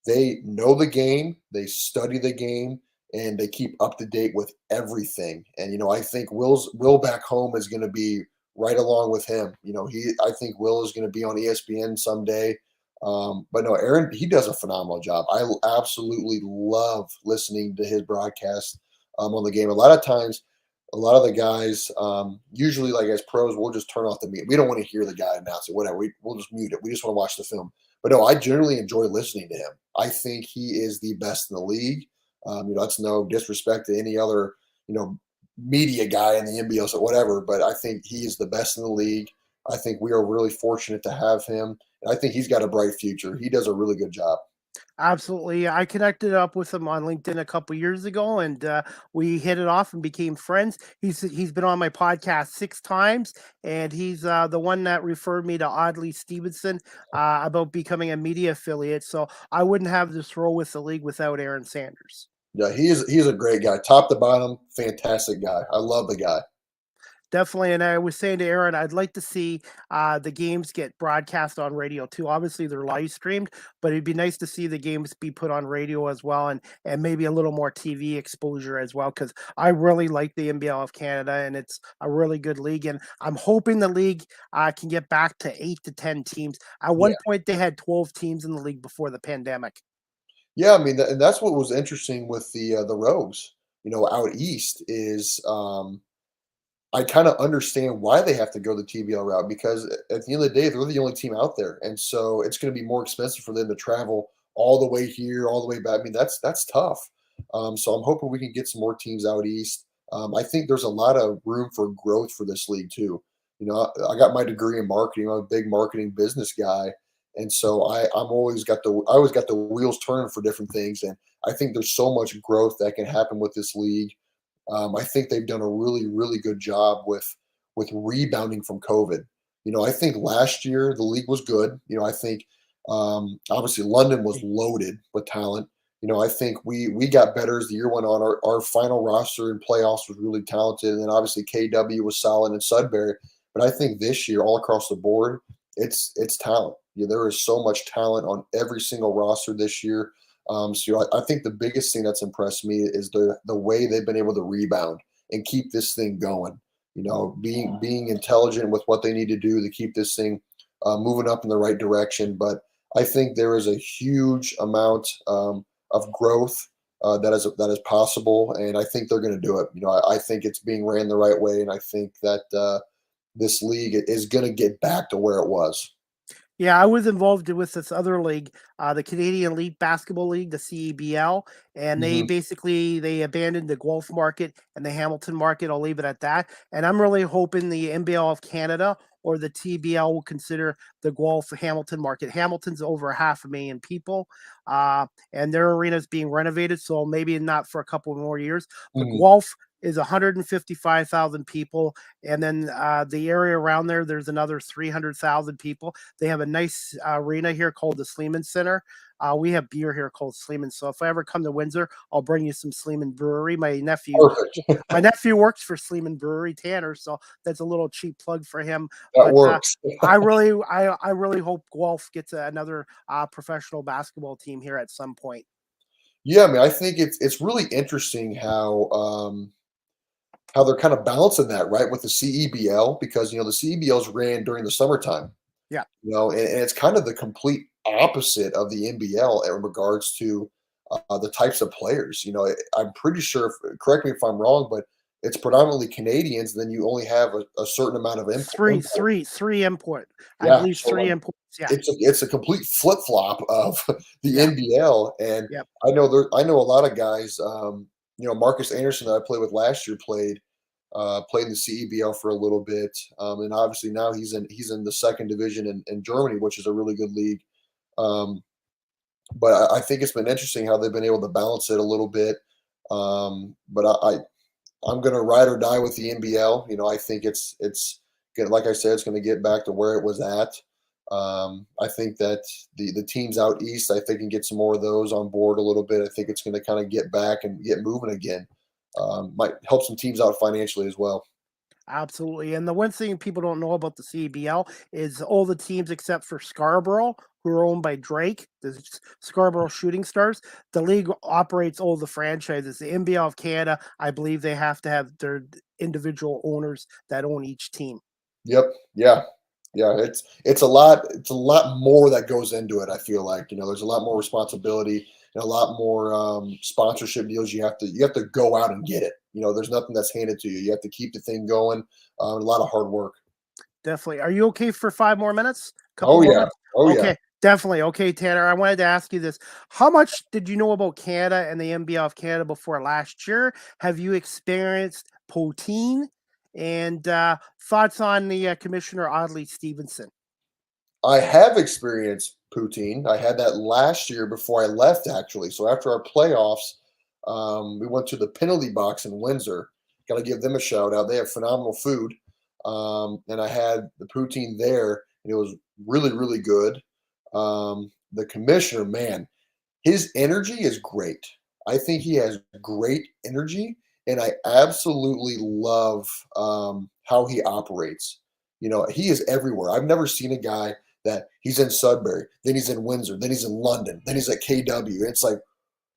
They know the game, they study the game, and they keep up to date with everything. And I think Will back home is going to be right along with him. I think Will is going to be on ESPN someday. But no, Aaron, he does a phenomenal job. I absolutely love listening to his broadcast on the game. A lot of times, a lot of the guys, usually like as pros, we'll just turn off the mute. We don't want to hear the guy announce it, whatever. We'll just mute it. We just want to watch the film. But no, I generally enjoy listening to him. I think he is the best in the league. That's no disrespect to any other media guy in the NBL or whatever, but I think he is the best in the league. I think we are really fortunate to have him, and I think he's got a bright future. He does a really good job. Absolutely. I connected up with him on LinkedIn a couple years ago, and we hit it off and became friends. He's been on my podcast 6 times, and he's the one that referred me to Audley Stevenson about becoming a media affiliate. So I wouldn't have this role with the league without Aaron Sanders. Yeah, he's a great guy, top to bottom, fantastic guy. I love the guy. Definitely, and I was saying to Aaron, I'd like to see the games get broadcast on radio too. Obviously, they're live streamed, but it'd be nice to see the games be put on radio as well, and maybe a little more TV exposure as well. Because I really like the NBL of Canada, and it's a really good league. And I'm hoping the league can get back to 8 to 10 teams. At Yeah, one point, they had 12 teams in the league before the pandemic. yeah. I mean, and that's what was interesting with the Rogues. Out east is I kind of understand why they have to go the TBL route because at the end of the day, they're the only team out there, and so it's going to be more expensive for them to travel all the way here, all the way back. I mean, that's tough. So I'm hoping we can get some more teams out east. I think there's a lot of room for growth for this league too. I got my degree in marketing. I'm a big marketing business guy, and so I always got the wheels turning for different things, and I think there's so much growth that can happen with this league. I think they've done a really, really good job with rebounding from COVID. I think last year the league was good. I think obviously London was loaded with talent. I think we got better as the year went on. Our final roster and playoffs was really talented, and then obviously KW was solid and Sudbury. But I think this year, all across the board, it's talent. There is so much talent on every single roster this year. I think the biggest thing that's impressed me is the way they've been able to rebound and keep this thing going. Being intelligent with what they need to do to keep this thing moving up in the right direction. But I think there is a huge amount of growth that is possible, and I think they're going to do it. I think it's being ran the right way, and I think that this league is going to get back to where it was. Yeah, I was involved with this other league, the Canadian Elite Basketball League, the CEBL, and Hmm. they abandoned the Guelph market and the Hamilton market. I'll leave it at that. And I'm really hoping the NBL of Canada or the TBL will consider the Guelph Hamilton market. Hamilton's over 500,000 people, and their arena is being renovated, so maybe not for a couple more years. But Hmm. Guelph is 155,000 people, and then the area around there, there's another 300,000 people. They have a nice arena here called the Sleeman Center. We have beer here called Sleeman. So if I ever come to Windsor, I'll bring you some Sleeman Brewery. Perfect. My nephew works for Sleeman Brewery, Tanner. So that's a little cheap plug for him. That But works. I really hope Guelph gets another professional basketball team here at some point. Yeah, I mean, I think it's really interesting how they're kind of balancing that right with the CEBL because the CEBLs ran during the summertime. Yeah. And it's kind of the complete opposite of the NBL in regards to the types of players. I'm pretty sure, correct me if I'm wrong, but it's predominantly Canadians. Then you only have a certain amount of import. Three import. I Yeah, believe so three like imports. Yeah. it's a complete flip flop of the Yeah. NBL, and Yep. I know a lot of guys. Marcus Anderson that I played with last year played in the CEBL for a little bit, and obviously now he's in the second division in Germany, which is a really good league. Um, but I think it's been interesting how they've been able to balance it a little bit. But I'm going to ride or die with the NBL. I think like I said, it's going to get back to where it was at. I think that the teams out east, I think, can get some more of those on board a little bit. I think it's going to kind of get back and get moving again. Might help some teams out financially as well. Absolutely. And the one thing people don't know about the CBL is all the teams except for Scarborough, who are owned by Drake, the Scarborough Shooting Stars. The league operates all the franchises. The NBL of Canada, I believe they have to have their individual owners that own each team. Yep. Yeah. Yeah. It's a lot more that goes into it. I feel like there's a lot more responsibility and a lot more sponsorship deals. You have to go out and get it. There's nothing that's handed to you. You have to keep the thing going. A lot of hard work. Definitely. Are you okay for 5 more minutes? Couple Oh more yeah. minutes? Oh yeah. Okay. Definitely. Okay, Tanner, I wanted to ask you this. How much did you know about Canada and the NBL of Canada before last year? Have you experienced poutine? And thoughts on the Commissioner Audley Stevenson? I have experienced poutine. I had that last year before I left, actually. So after our playoffs, we went to the penalty box in Windsor. Got to give them a shout out. They have phenomenal food. And I had the poutine there, and it was really, really good. The commissioner, man, his energy is great. I think he has great energy, and I absolutely love how he operates. He is everywhere. I've never seen a guy that he's in Sudbury, then he's in Windsor, then he's in London, then he's at KW. It's like,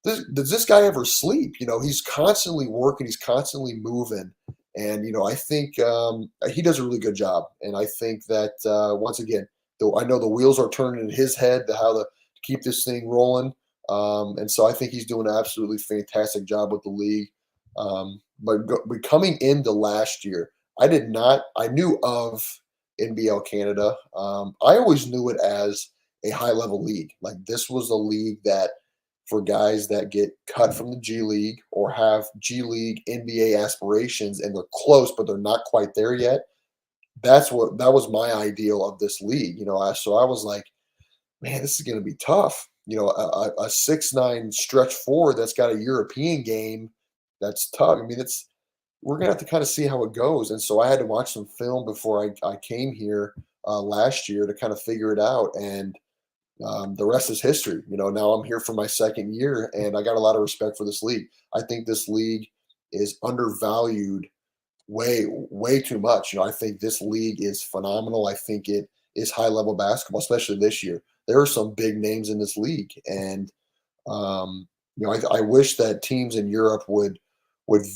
does this guy ever sleep? He's constantly working, he's constantly moving. And, I think he does a really good job. And I think that, once again, though I know the wheels are turning in his head to how to keep this thing rolling. And so I think he's doing an absolutely fantastic job with the league. But coming into last year, I knew of NBL Canada. I always knew it as a high level league. Like, this was a league that, for guys that get cut from the G League or have G League NBA aspirations and they're close, but they're not quite there yet. That was my ideal of this league. So I was like, man, this is going to be tough. A 6'9" stretch forward that's got a European game, that's tough. I mean, we're gonna have to kind of see how it goes. And so I had to watch some film before I came here last year to kind of figure it out. And the rest is history. Now I'm here for my second year, and I got a lot of respect for this league. I think this league is undervalued way, way too much. I think this league is phenomenal. I think it is high level basketball, especially this year. There are some big names in this league, and I wish that teams in Europe would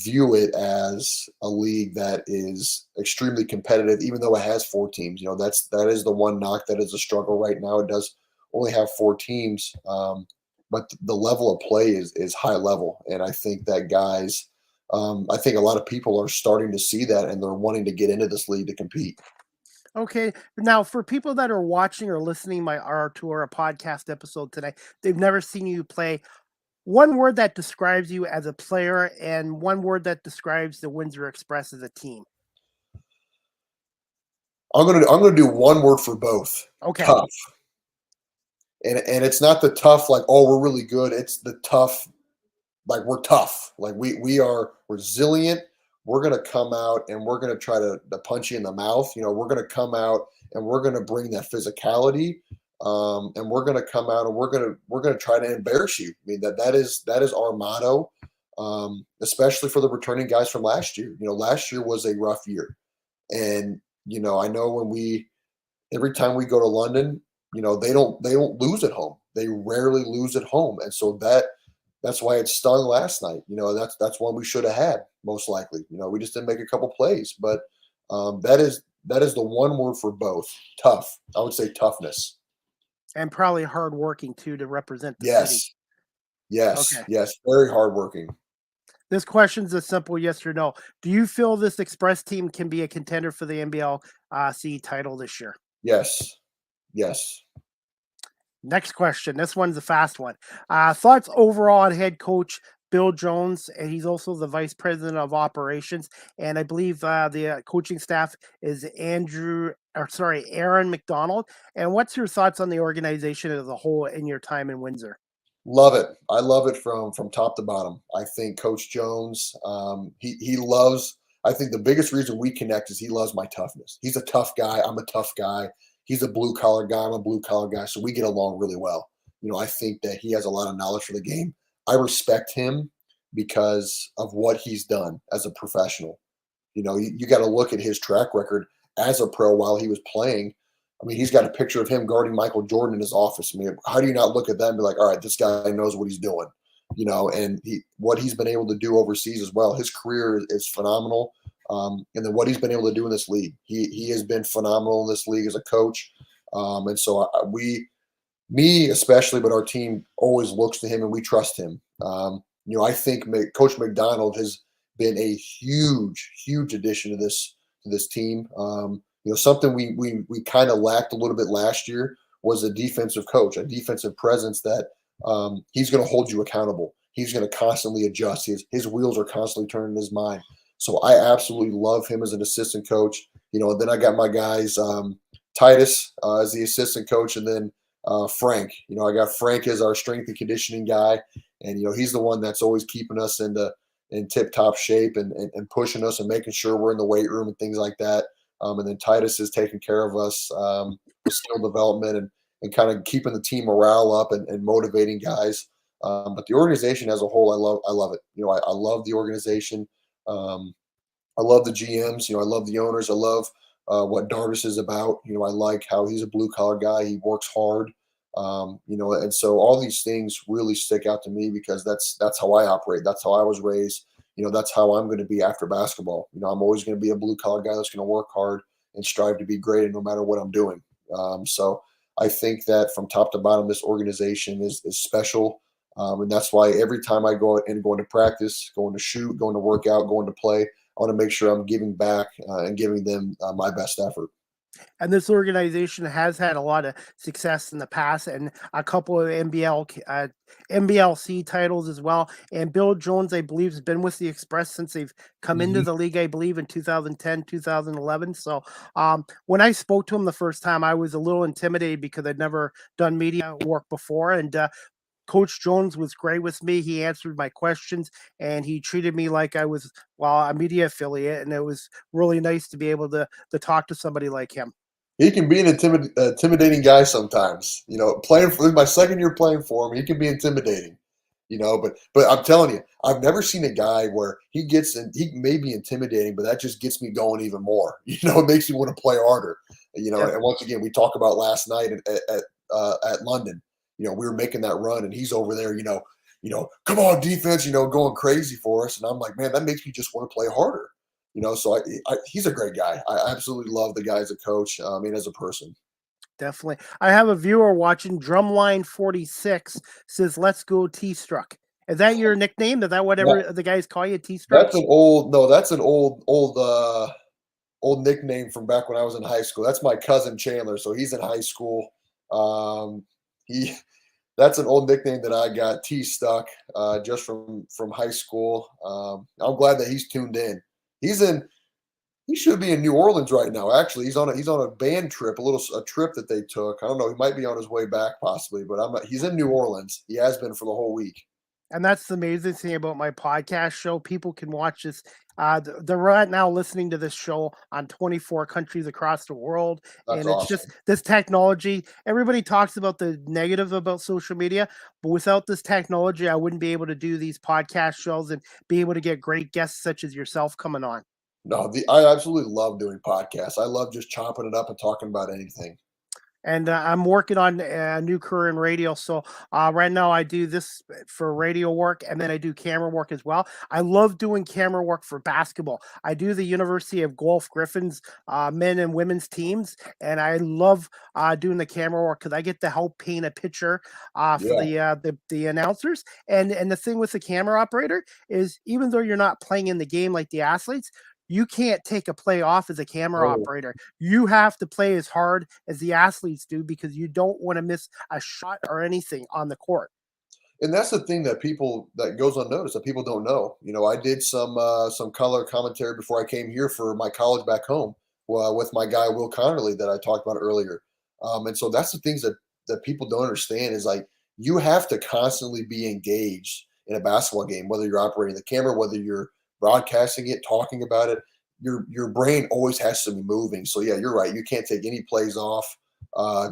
view it as a league that is extremely competitive, even though it has four teams. That is the one knock that is a struggle right now. It does only have four teams, but the level of play is high level, and I think that guys, I think a lot of people are starting to see that, and they're wanting to get into this league to compete. Okay. Now, for people that are watching or listening to our podcast episode today, they've never seen you play. One word that describes you as a player, and one word that describes the Windsor Express as a team. I'm gonna do one word for both. Okay. Tough. And it's not the tough like, oh, we're really good. It's the tough, like, we're tough. Like, we are resilient. We're gonna come out and we're gonna try to punch you in the mouth. We're gonna come out and we're gonna bring that physicality. And we're gonna come out and we're gonna try to embarrass you. I mean, that is our motto. Especially for the returning guys from last year. Last year was a rough year. And I know every time we go to London, they don't lose at home. They rarely lose at home. And so that's why it stung last night. That's one we should have had, most likely. We just didn't make a couple plays. But that is the one word for both. Tough. I would say toughness. And probably hardworking too to represent the city. Yes. Yes. Okay. Yes. Very hardworking. This question's a simple yes or no. Do you feel this Express team can be a contender for the NBLC title this year? Yes. Yes. Next question. This one's a fast one. Thoughts overall on head coach Bill Jones, and he's also the vice president of operations. And I believe the coaching staff is Aaron McDonald. And what's your thoughts on the organization as a whole in your time in Windsor? Love it. I love it from top to bottom. I think Coach Jones, he loves. I think the biggest reason we connect is he loves my toughness. He's a tough guy. I'm a tough guy. He's a blue collar guy. I'm a blue collar guy. So we get along really well. I think that he has a lot of knowledge for the game. I respect him because of what he's done as a professional. You got to look at his track record as a pro while he was playing. I mean, he's got a picture of him guarding Michael Jordan in his office. I mean, how do you not look at that and be like, all right, this guy knows what he's doing, and what he's been able to do overseas as well. His career is phenomenal. And then what he's been able to do in this league, he has been phenomenal in this league as a coach. And so me especially, but our team always looks to him and we trust him. I think Coach McDonald has been a huge, huge addition to this team. Something we kind of lacked a little bit last year was a defensive coach, a defensive presence that he's going to hold you accountable. He's going to constantly adjust. His wheels are constantly turning in his mind. So I absolutely love him as an assistant coach. And then I got my guys, Titus as the assistant coach, and then Frank. I got Frank as our strength and conditioning guy, and he's the one that's always keeping us in tip top shape and pushing us and making sure we're in the weight room and things like that. And then Titus is taking care of us with skill development and kind of keeping the team morale up and motivating guys. But the organization as a whole, I love it. I love the organization. I love the GMs. I love the owners. I love what Darvis is about. I like how he's a blue collar guy. He works hard. And so all these things really stick out to me because that's how I operate. That's how I was raised. That's how I'm going to be after basketball. I'm always going to be a blue collar guy that's going to work hard and strive to be great, no matter what I'm doing. So I think that from top to bottom, this organization is special. And that's why every time I go into practice, going to shoot, going to work out, going to play, I want to make sure I'm giving back and giving them my best effort. And this organization has had a lot of success in the past and a couple of MBLC titles as well. And Bill Jones, I believe, has been with the Express since they've come into the league, I believe, in 2010, 2011. So when I spoke to him the first time, I was a little intimidated because I'd never done media work before. And Coach Jones was great with me. He answered my questions and he treated me like I was, a media affiliate. And it was really nice to be able to talk to somebody like him. He can be an intimidating guy sometimes. Playing for my second year playing for him, he can be intimidating. But I'm telling you, I've never seen a guy where he may be intimidating, but that just gets me going even more. It makes me want to play harder. Yeah. And once again, we talk about last night at London. We were making that run, and he's over there. Come on, defense. Going crazy for us, and I'm like, man, that makes me just want to play harder. So he's a great guy. I absolutely love the guy as a coach. As a person. Definitely. I have a viewer watching. Drumline 46 says, "Let's go T-Struck." Is that your nickname? Is that whatever the guys call you, T-Struck? That's an old nickname from back when I was in high school. That's my cousin Chandler. So he's in high school. That's an old nickname that I got, T-Stuck, just from high school. I'm glad that he's tuned in. He should be in New Orleans right now. Actually, he's on a band trip, a trip that they took. I don't know. He might be on his way back possibly, but he's in New Orleans. He has been for the whole week. And that's the amazing thing about my podcast show. People can watch this. They're right now listening to this show on 24 countries across the world. That's and it's awesome. just this technology. Everybody talks about the negative about social media, but without this technology, I wouldn't be able to do these podcast shows and be able to get great guests such as yourself coming on. No, I absolutely love doing podcasts. I love just chopping it up and talking about anything. And I'm working on a new career in radio. So right now I do this for radio work, and then I do camera work as well. I love doing camera work for basketball. I do the University of Guelph Griffins men and women's teams, and I love doing the camera work because I get to help paint a picture for the announcers. And the thing with the camera operator is, even though you're not playing in the game like the athletes, you can't take a play off as a camera operator. You have to play as hard as the athletes do because you don't want to miss a shot or anything on the court. And that's the thing that goes unnoticed, that people don't know. I did some color commentary before I came here for my college back home with my guy Will Connerly that I talked about earlier. And so that's the things that people don't understand is, like, you have to constantly be engaged in a basketball game, whether you're operating the camera, whether you're broadcasting it, talking about it. Your brain always has to be moving. So yeah, you're right. You can't take any plays off. I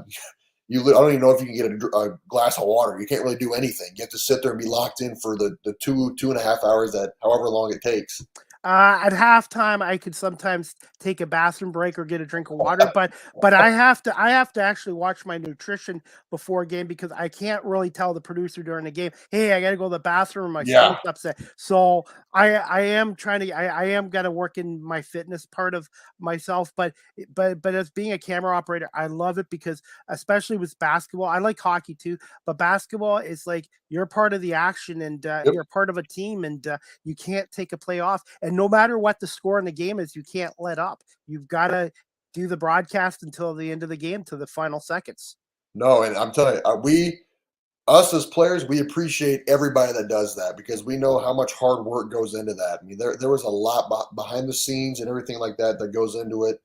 don't even know if you can get a glass of water. You can't really do anything. You have to sit there and be locked in for the 2.5 hours, that however long it takes. At halftime, I could sometimes take a bathroom break or get a drink of water, but I have to actually watch my nutrition before a game because I can't really tell the producer during the game, hey, I got to go to the bathroom. My stomach's upset. So I am got to work in my fitness part of myself, but as being a camera operator, I love it because, especially with basketball, I like hockey too, but basketball is like you're part of the action and you're part of a team, and you can't take a play off. And no matter what the score in the game is, you can't let up. You've got to do the broadcast until the end of the game, to the final seconds. No, and I'm telling you, us as players, we appreciate everybody that does that because we know how much hard work goes into that. I mean, there was a lot behind the scenes and everything like that that goes into it.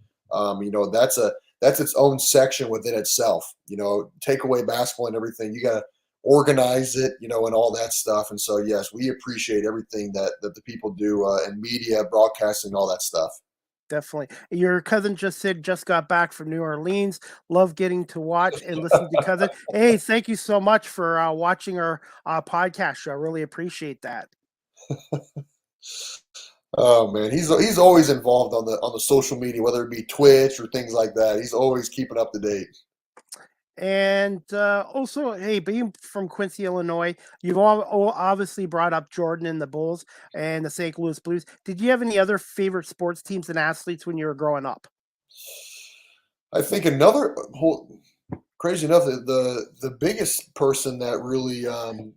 That's its own section within itself. Take away basketball and everything. You got to organize it, and all that stuff. And so, yes, we appreciate everything that the people do in media, broadcasting, all that stuff. Definitely. Your cousin just said just got back from New Orleans. Love getting to watch and listen to cousin. Hey, thank you so much for watching our podcast show. I really appreciate that. Oh man, he's always involved on the social media, whether it be Twitch or things like that. He's always keeping up to date. And also, hey, being from Quincy, Illinois, you've obviously brought up Jordan and the Bulls and the St. Louis Blues. Did you have any other favorite sports teams and athletes when you were growing up? I think another whole crazy enough, the biggest person that really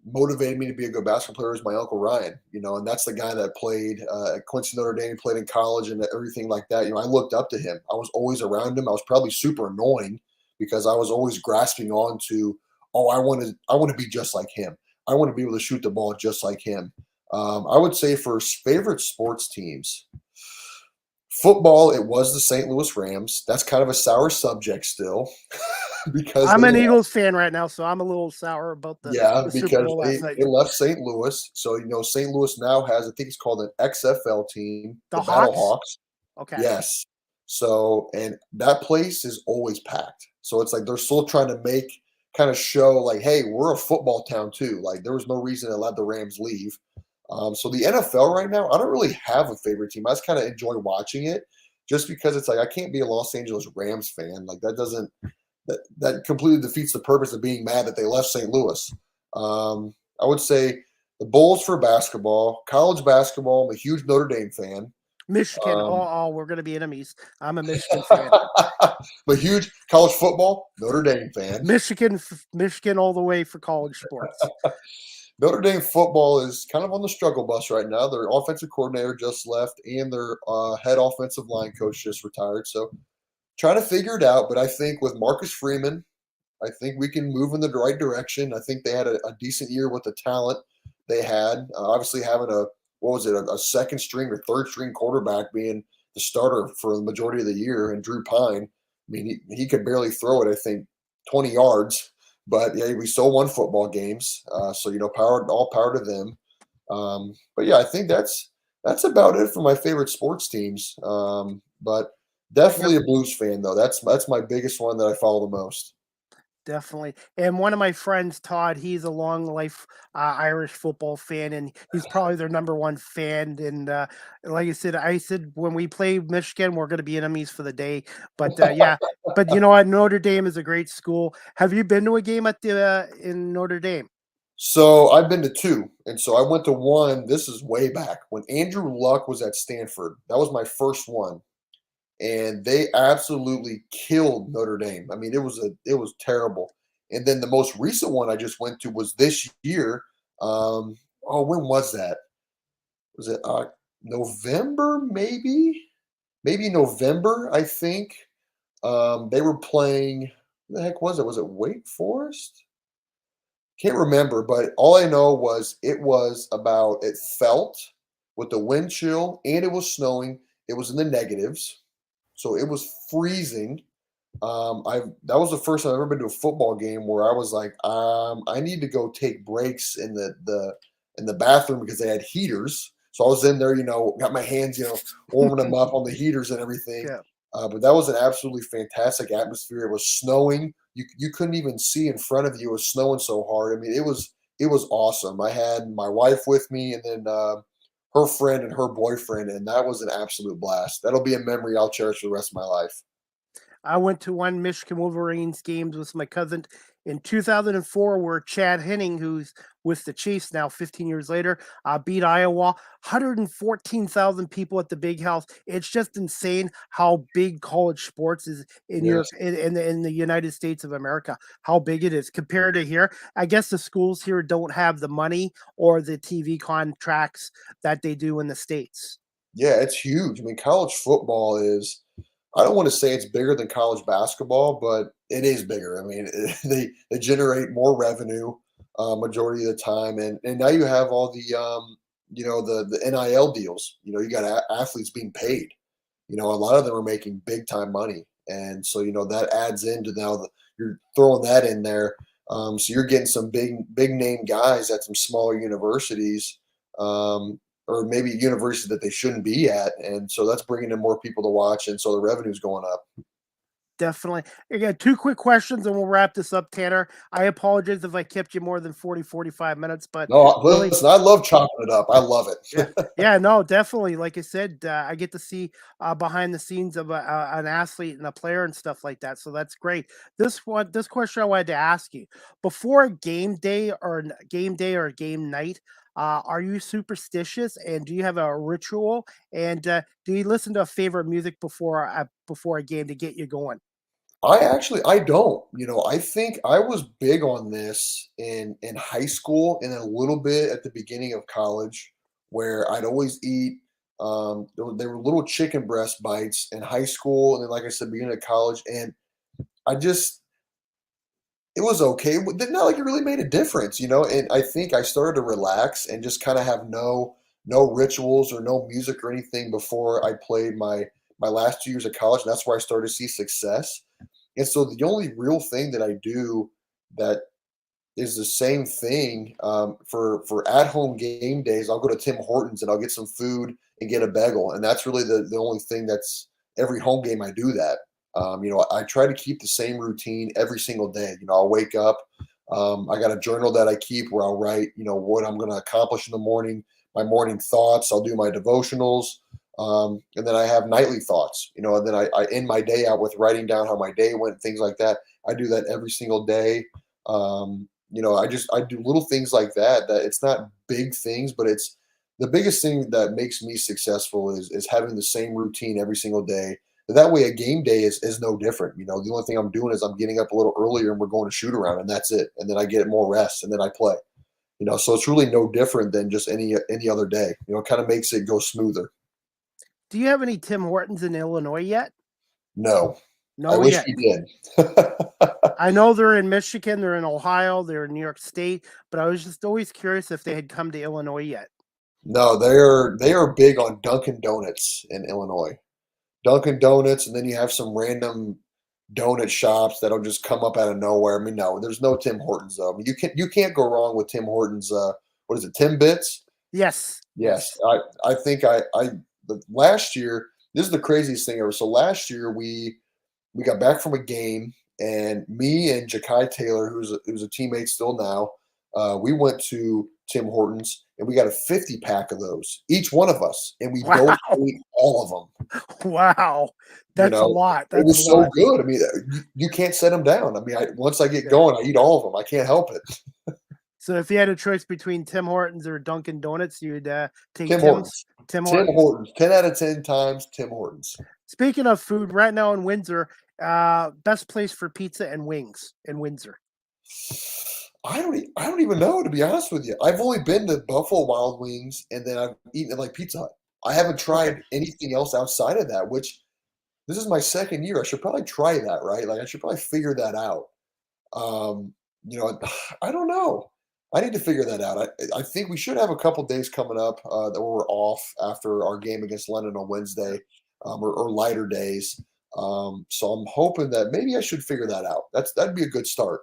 motivated me to be a good basketball player is my uncle Ryan. And that's the guy that played at Quincy, Notre Dame, played in college and everything like that. I looked up to him. I was always around him. I was probably super annoying because I was always grasping on to, oh, I want to be just like him. I want to be able to shoot the ball just like him. I would say for favorite sports teams, football, it was the St. Louis Rams. That's kind of a sour subject still because I'm they an Eagles fan right now, so I'm a little sour about yeah, the Super because Bowl they, last night. they left St. Louis. So, St. Louis now has, I think it's called an XFL team, The the Battle Hawks? Hawks. Okay. Yes. So, and that place is always packed. So it's like they're still trying to kind of show like, hey, we're a football town too. Like there was no reason to let the Rams leave. So the NFL right now, I don't really have a favorite team. I just kind of enjoy watching it just because it's like I can't be a Los Angeles Rams fan. Like that completely defeats the purpose of being mad that they left St. Louis. I would say the Bulls for basketball, college basketball. I'm a huge Notre Dame fan. Michigan. Um, We're going to be enemies. I'm a Michigan fan. but huge college football, Notre Dame fan. Michigan all the way for college sports. Notre Dame football is kind of on the struggle bus right now. Their offensive coordinator just left, and their head offensive line coach just retired. So trying to figure it out. But I think with Marcus Freeman, I think we can move in the right direction. I think they had a decent year with the talent they had. Obviously, having a second string or third string quarterback being the starter for the majority of the year, and Drew Pine. I mean, he could barely throw it. I think 20 yards, but yeah, we still won football games. So all power to them. But yeah, I think that's about it for my favorite sports teams. But definitely a Blues fan though. That's my biggest one that I follow the most. Definitely. And one of my friends, Todd, he's a long life Irish football fan, and he's probably their number one fan. And like I said, when we play Michigan, we're going to be enemies for the day. But yeah, but you know what? Notre Dame is a great school. Have you been to a game at the in Notre Dame? So I've been to two, and so I went to one. This is way back when Andrew Luck was at Stanford. That was my first one, and they absolutely killed Notre Dame. I mean, it was terrible. And then the most recent one I just went to was this year. When was that? Was it November? Maybe November. I think they were playing. What the heck was it? Was it Wake Forest? Can't remember, but all I know was it felt with the wind chill and it was snowing. It was in the negatives. So it was freezing. I That was the first time I've ever been to a football game where I was like, I need to go take breaks in the bathroom because they had heaters. So I was in there, got my hands, warming them up on the heaters and everything. Yeah. But that was an absolutely fantastic atmosphere. It was snowing. You couldn't even see in front of you. It was snowing so hard. I mean, it was awesome. I had my wife with me, and then her friend and her boyfriend, and that was an absolute blast. That'll be a memory I'll cherish for the rest of my life. I went to one Michigan Wolverines games with my cousin in 2004, where Chad Henning, who's with the Chiefs now 15 years later, beat Iowa. 114,000 people at the Big House. It's just insane how big college sports is in Yes. in the United States of America. How big it is compared to here. I guess the schools here don't have the money or the TV contracts that they do in the States. Yeah, it's huge. I mean, college football is I don't want to say it's bigger than college basketball, but it is bigger. I mean, they generate more revenue majority of the time, and now you have all the the NIL deals. You got athletes being paid. A lot of them are making big time money, and so that adds into now you're throwing that in there. So you're getting some big name guys at some smaller universities. Or maybe universities that they shouldn't be at, and so that's bringing in more people to watch, and so the revenue's going up. Definitely. Again, two quick questions and we'll wrap this up, Tanner. I apologize if I kept you more than 45 minutes, but No, really, listen, I love chopping it up. I love yeah, it. yeah, no, definitely. Like I said, I get to see behind the scenes of an athlete and a player and stuff like that. So that's great. This question I wanted to ask you before a game day or a game night. Are you superstitious and do you have a ritual? And do you listen to a favorite music before a game to get you going? I don't. I think I was big on this in high school and a little bit at the beginning of college, where I'd always eat. They were little chicken breast bites in high school, and then, like I said, beginning of college, and I just it was okay. But not like it really made a difference. And I think I started to relax and just kind of have no rituals or no music or anything before I played my last 2 years of college. And that's where I started to see success. And so the only real thing that I do that is the same thing for at home game days. I'll go to Tim Hortons and I'll get some food and get a bagel, and that's really the only thing that's every home game I do that. I try to keep the same routine every single day. I'll wake up. I got a journal that I keep where I'll write, what I'm going to accomplish in the morning, my morning thoughts. I'll do my devotionals. And then I have nightly thoughts, and then I end my day out with writing down how my day went, things like that. I do that every single day. I do little things like that, that it's not big things, but it's the biggest thing that makes me successful is having the same routine every single day. That way a game day is no different. The only thing I'm doing is I'm getting up a little earlier and we're going to shoot around, and that's it. And then I get more rest and then I play. So it's really no different than just any other day. It kind of makes it go smoother. Do you have any Tim Hortons in Illinois yet? No, I No, wish yet. we did. I know they're in Michigan, they're in Ohio, they're in New York State, but I was just always curious if they had come to Illinois yet. No, they are big on Dunkin' Donuts in Illinois. Dunkin' Donuts, and then you have some random donut shops that'll just come up out of nowhere. I mean, no, there's no Tim Hortons though. I mean, you can't go wrong with Tim Hortons. What is it, Timbits? Yes. Yes, Yes. I think the last year. This is the craziest thing ever. So last year we got back from a game, and me and Jakai Taylor, who's a teammate still now, we went to Tim Hortons and we got a 50 pack of those, each one of us, and we Wow. both ate all of them. Wow. You That's a know, lot. it That's a was so lot. good. I mean, you can't set them down. I mean, once I get Yeah. going, I eat all of them. I can't help it. So if you had a choice between Tim Hortons or Dunkin' Donuts, you'd take Tim Tim's. Hortons. Tim Tim Hortons. Hortons. 10 out of 10 times Tim Hortons. Speaking of food, right now in Windsor, best place for pizza and wings in Windsor. I don't even know, to be honest with you. I've only been to Buffalo Wild Wings, and then I've eaten at like Pizza Hut. I haven't Okay. tried anything else outside of that, which this is my second year. I should probably try that, right? Like I should probably figure that out. Um, you know, I don't know. I need to figure that out. I think we should have a couple days coming up that we're off after our game against London on Wednesday, or lighter days. So I'm hoping that maybe I should figure that out. That'd be a good start.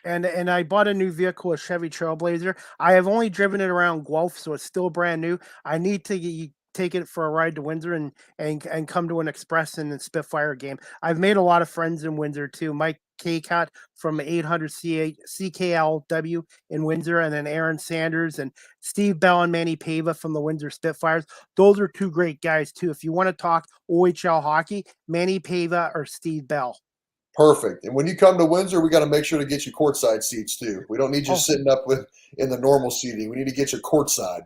And I bought a new vehicle, a Chevy Trailblazer. I have only driven it around Guelph, so it's still brand new. I need to take it for a ride to Windsor and come to an Express and a Spitfire game. I've made a lot of friends in Windsor too. Mike Kaycott from 800 CKLW in Windsor, and then Aaron Sanders and Steve Bell and Manny Pava from the Windsor Spitfires. Those are two great guys too. If you want to talk OHL hockey, Manny Pava or Steve Bell. Perfect. And when you come to Windsor, we got to make sure to get you courtside seats too. We don't need you Oh, sitting up in the normal seating. We need to get you courtside.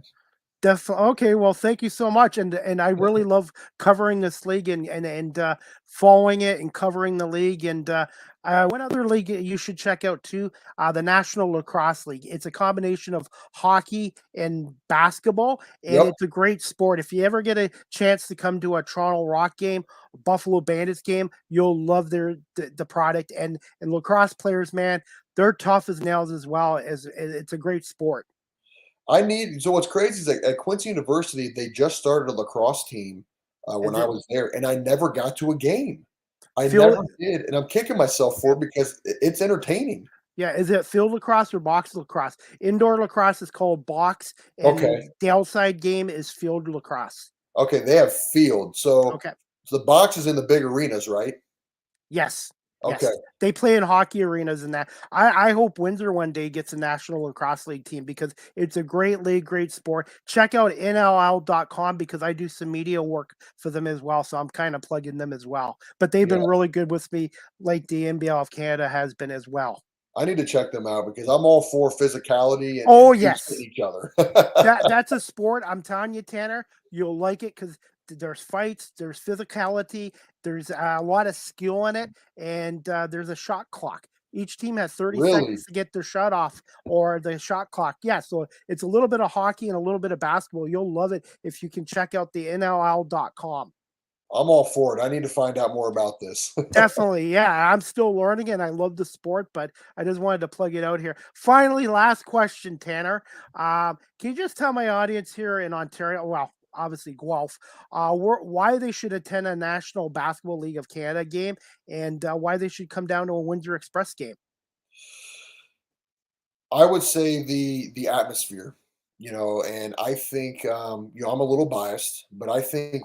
Definitely. Okay. Well, thank you so much, and I really love covering this league and following it and covering the league. And one other league you should check out too, the National Lacrosse League. It's a combination of hockey and basketball, and Yep. it's a great sport. If you ever get a chance to come to a Toronto Rock game, Buffalo Bandits game, you'll love the product. And lacrosse players, man, they're tough as nails as well. As it's a great sport. So what's crazy is that at Quincy University, they just started a lacrosse team when Is I it was there, and I never got to a game. I field? never did, and I'm kicking myself for it because it's entertaining. Yeah, is it field lacrosse or box lacrosse? Indoor lacrosse is called box, and Okay. the outside game is field lacrosse. Okay, they have field. Okay. So the box is in the big arenas, right? Yes. Okay. Yes. They play in hockey arenas and that. I hope Windsor one day gets a National Lacrosse League team because it's a great league, great sport. Check out NLL.com because I do some media work for them as well. So I'm kind of plugging them as well. But they've Yeah. been really good with me, like the NBL of Canada has been as well. I need to check them out because I'm all for physicality Oh, and dudes yes. hitting each other. That's a sport. I'm telling you, Tanner, you'll like it because there's fights, there's physicality, there's a lot of skill in it, and there's a shot clock. Each team has 30 Really? seconds to get their shot off or the shot clock. Yeah, so it's a little bit of hockey and a little bit of basketball. You'll love it if you can check out the NLL.com. I'm all for it. I need to find out more about this. Definitely, yeah. I'm still learning and I love the sport, but I just wanted to plug it out here. Finally, last question, Tanner. Can you just tell my audience here in Ontario, well, obviously Guelph, why they should attend a National Basketball League of Canada game and why they should come down to a Windsor Express game? I would say the atmosphere, and I think I'm a little biased, but I think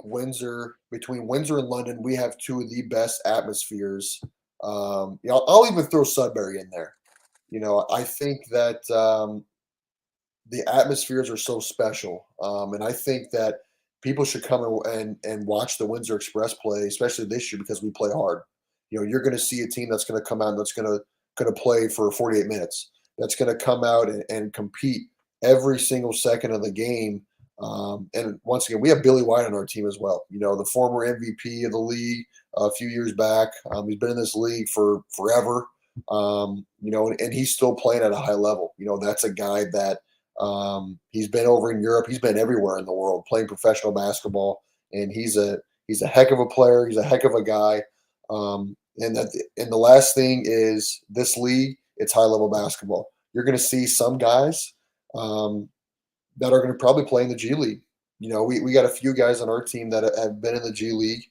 between Windsor and London, we have two of the best atmospheres. I'll even throw Sudbury in there. I think that the atmospheres are so special, and I think that people should come and watch the Windsor Express play, especially this year because we play hard. You're going to see a team that's going to come out and that's going to play for 48 minutes. That's going to come out and compete every single second of the game. And once again, we have Billy White on our team as well. The former MVP of the league a few years back. He's been in this league for forever. And he's still playing at a high level. That's a guy that he's been over in Europe. He's been everywhere in the world playing professional basketball, and he's a heck of a player. He's a heck of a guy. And the last thing is this league. It's high level basketball. You're going to see some guys that are going to probably play in the G League. We got a few guys on our team that have been in the G League.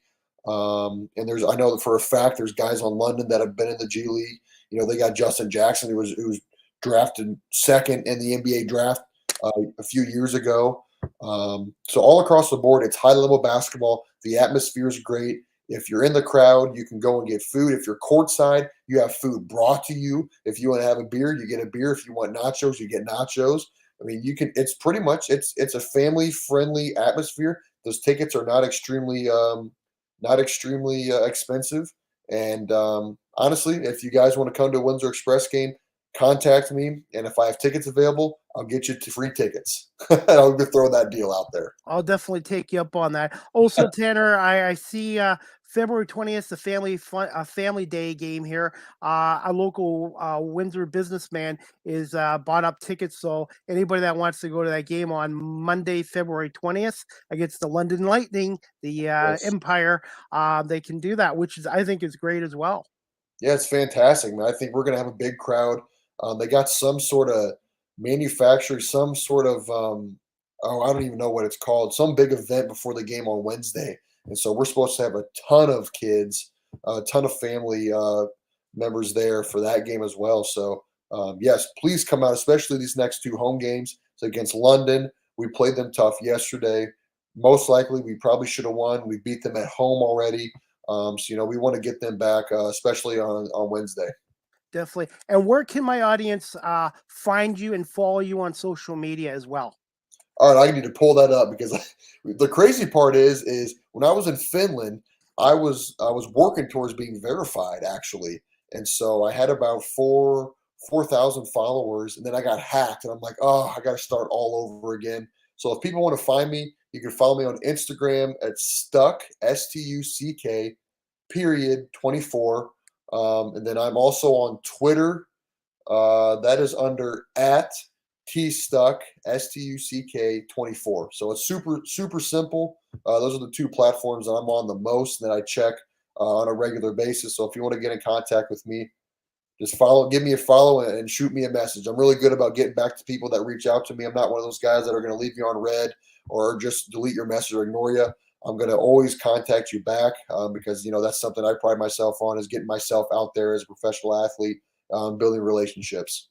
And I know that for a fact there's guys on London that have been in the G League. They got Justin Jackson, who was drafted second in the NBA draft a few years ago. So all across the board, it's high level basketball. The atmosphere is great. If you're in the crowd, you can go and get food. If you're courtside, you have food brought to you. If you want to have a beer, you get a beer. If you want nachos, you get nachos. I mean, you can. It's pretty much it's a family friendly atmosphere. Those tickets are not extremely expensive. And honestly, if you guys want to come to a Windsor Express game, contact me. And if I have tickets available, I'll get you free tickets. I'll just throw that deal out there. I'll definitely take you up on that. Also, Tanner, I see February 20th, the family day game here. A local Windsor businessman is bought up tickets, so anybody that wants to go to that game on Monday, February 20th, against the London Lightning, the Yes. Empire, they can do that, which is I think is great as well. Yeah, it's fantastic, man. I think we're going to have a big crowd. They got some sort of manufacturer, some sort of I don't even know what it's called, some big event before the game on Wednesday, and so we're supposed to have a ton of kids, a ton of family members there for that game as well. So yes, please come out, especially these next two home games. So against London, we played them tough yesterday. Most likely, we probably should have won. We beat them at home already. So we want to get them back, especially on Wednesday. Definitely. And where can my audience find you and follow you on social media as well? All right, I need to pull that up because the crazy part is when I was in Finland, I was working towards being verified actually, and so I had about 4,000 followers, and then I got hacked, and I'm like, oh, I got to start all over again. So if people want to find me, you can follow me on Instagram at Stuck, Stuck, period 24. And then I'm also on Twitter. That is under at Tstuck, Stuck 24. So it's super simple. Those are the two platforms that I'm on the most and that I check on a regular basis. So if you want to get in contact with me, just give me a follow and shoot me a message. I'm really good about getting back to people that reach out to me. I'm not one of those guys that are going to leave you on red or just delete your message or ignore you. I'm going to always contact you back because, that's something I pride myself on, is getting myself out there as a professional athlete, building relationships.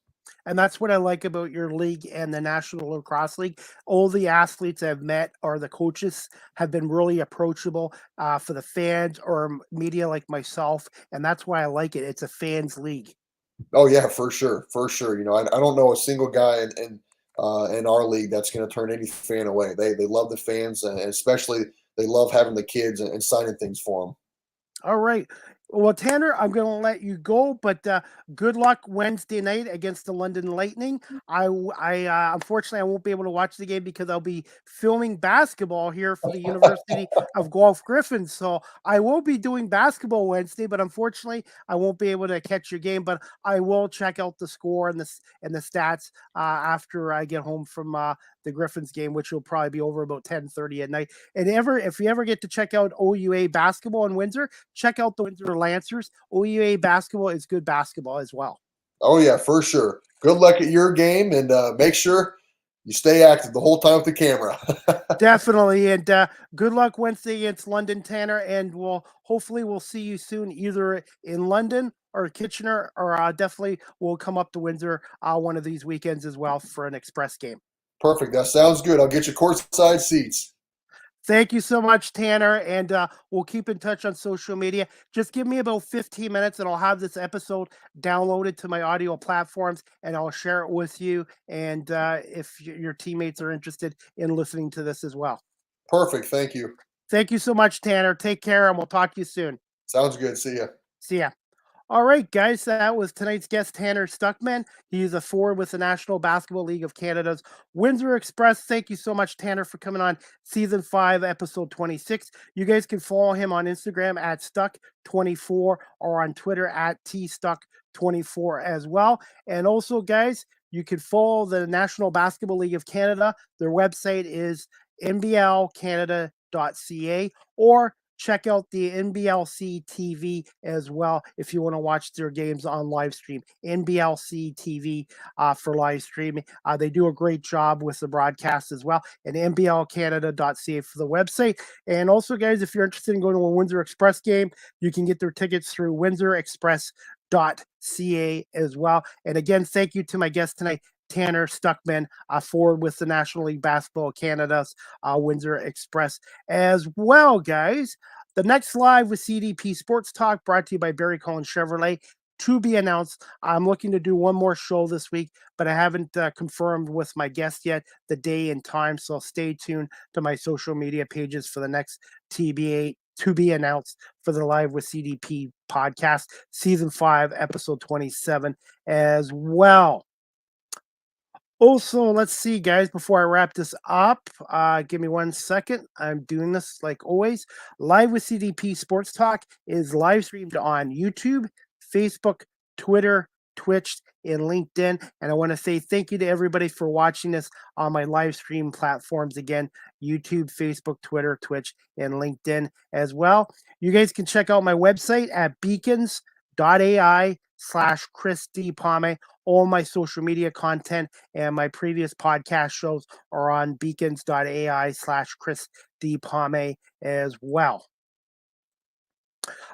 And that's what I like about your league and the National Lacrosse League. All the athletes I've met or the coaches have been really approachable for the fans or media like myself. And that's why I like it. It's a fans league. Oh yeah, for sure, for sure. I don't know a single guy in our league that's going to turn any fan away. They love the fans, and especially they love having the kids and signing things for them. All right. Well, Tanner, I'm going to let you go, but good luck Wednesday night against the London Lightning. Unfortunately, I won't be able to watch the game because I'll be filming basketball here for the University of Guelph Griffins. So I will be doing basketball Wednesday, but unfortunately, I won't be able to catch your game. But I will check out the score and the stats after I get home from the Griffins game, which will probably be over about 10:30 at night. And if you ever get to check out OUA basketball in Windsor, check out the Windsor Lancers. OUA basketball is good basketball as well. Oh yeah, for sure. Good luck at your game, and make sure you stay active the whole time with the camera. Definitely, and good luck Wednesday against London, Tanner. And hopefully we'll see you soon, either in London or Kitchener, or definitely we'll come up to Windsor one of these weekends as well for an express game. Perfect. That sounds good. I'll get you courtside seats. Thank you so much, Tanner, and we'll keep in touch on social media. Just give me about 15 minutes, and I'll have this episode downloaded to my audio platforms, and I'll share it with you, and if your teammates are interested in listening to this as well. Perfect. Thank you. Thank you so much, Tanner. Take care, and we'll talk to you soon. Sounds good. See ya. See ya. All right, guys, that was tonight's guest, Tanner Stuckman. He's a forward with the National Basketball League of Canada's Windsor Express. Thank you so much, Tanner, for coming on Season 5, Episode 26. You guys can follow him on Instagram at Stuck24 or on Twitter at TStuck24 as well. And also, guys, you can follow the National Basketball League of Canada. Their website is nblcanada.ca, or check out the NBLC TV as well if you want to watch their games on live stream. NBLC TV for live streaming. They do a great job with the broadcast as well. And NBLcanada.ca for the website. And also, guys, if you're interested in going to a Windsor Express game, you can get their tickets through windsorexpress.ca as well. And again, thank you to my guest tonight, Tanner Stuckman, forward with the National League Basketball Canada's Windsor Express as well, guys. The next Live with CDP Sports Talk, brought to you by Barry Collins Chevrolet, to be announced. I'm looking to do one more show this week, but I haven't confirmed with my guest yet the day and time, so stay tuned to my social media pages for the next TBA to be announced for the Live with CDP podcast, Season 5, Episode 27 as well. Also, let's see, guys, before I wrap this up, give me 1 second. I'm doing this like always. Live with CDP Sports Talk is live streamed on YouTube, Facebook, Twitter, Twitch, and LinkedIn. And I want to say thank you to everybody for watching this on my live stream platforms. Again, YouTube, Facebook, Twitter, Twitch, and LinkedIn as well. You guys can check out my website at beacons.ai/Chris D. Palme. All my social media content and my previous podcast shows are on beacons.ai/Chris D. Palme as well.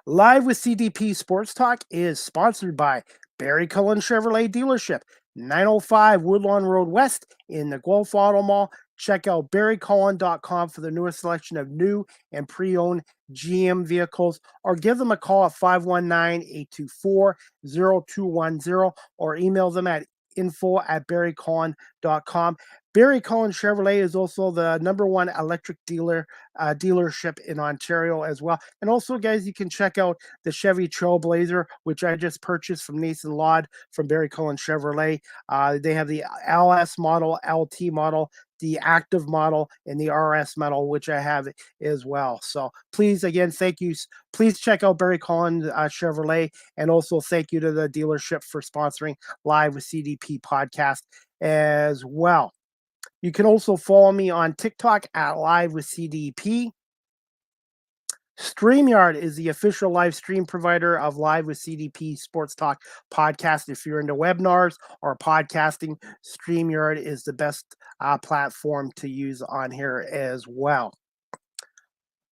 Live with CDP Sports Talk is sponsored by Barry Cullen Chevrolet Dealership, 905 Woodlawn Road West in the Guelph Auto Mall. Check out barrycullen.com for the newest selection of new and pre-owned GM vehicles, or give them a call at 519-824-0210, or email them at info@barrycullen.com. Barry Collins Chevrolet is also the #1 electric dealership in Ontario as well. And also, guys, you can check out the Chevy Trailblazer, which I just purchased from Nathan Laud from Barry Collins Chevrolet. They have the LS model, LT model, the active model, and the RS model, which I have as well. So please, again, thank you. Please check out Barry Collins Chevrolet, and also thank you to the dealership for sponsoring Live with CDP podcast as well. You can also follow me on TikTok at Live with CDP. StreamYard is the official live stream provider of Live with CDP Sports Talk podcast. If you're into webinars or podcasting, StreamYard is the best platform to use on here as well.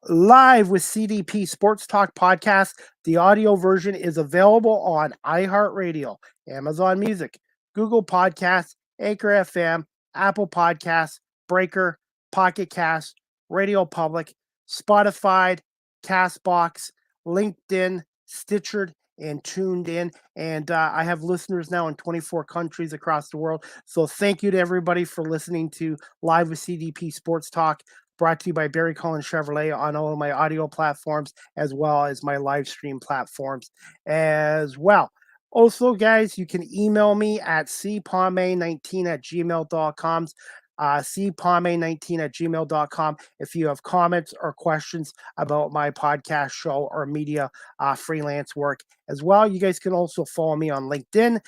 Live with CDP Sports Talk podcast. The audio version is available on iHeartRadio, Amazon Music, Google Podcasts, Anchor FM, Apple Podcasts, Breaker, Pocket Cast, Radio Public, Spotify, Castbox, LinkedIn, Stitcher, and Tuned In. And I have listeners now in 24 countries across the world. So thank you to everybody for listening to Live with CDP Sports Talk, brought to you by Barry Collins Chevrolet on all of my audio platforms, as well as my live stream platforms as well. Also, guys, you can email me at cpalme19@gmail.com. cpalme19@gmail.com if you have comments or questions about my podcast show or media freelance work as well. You guys can also follow me on LinkedIn.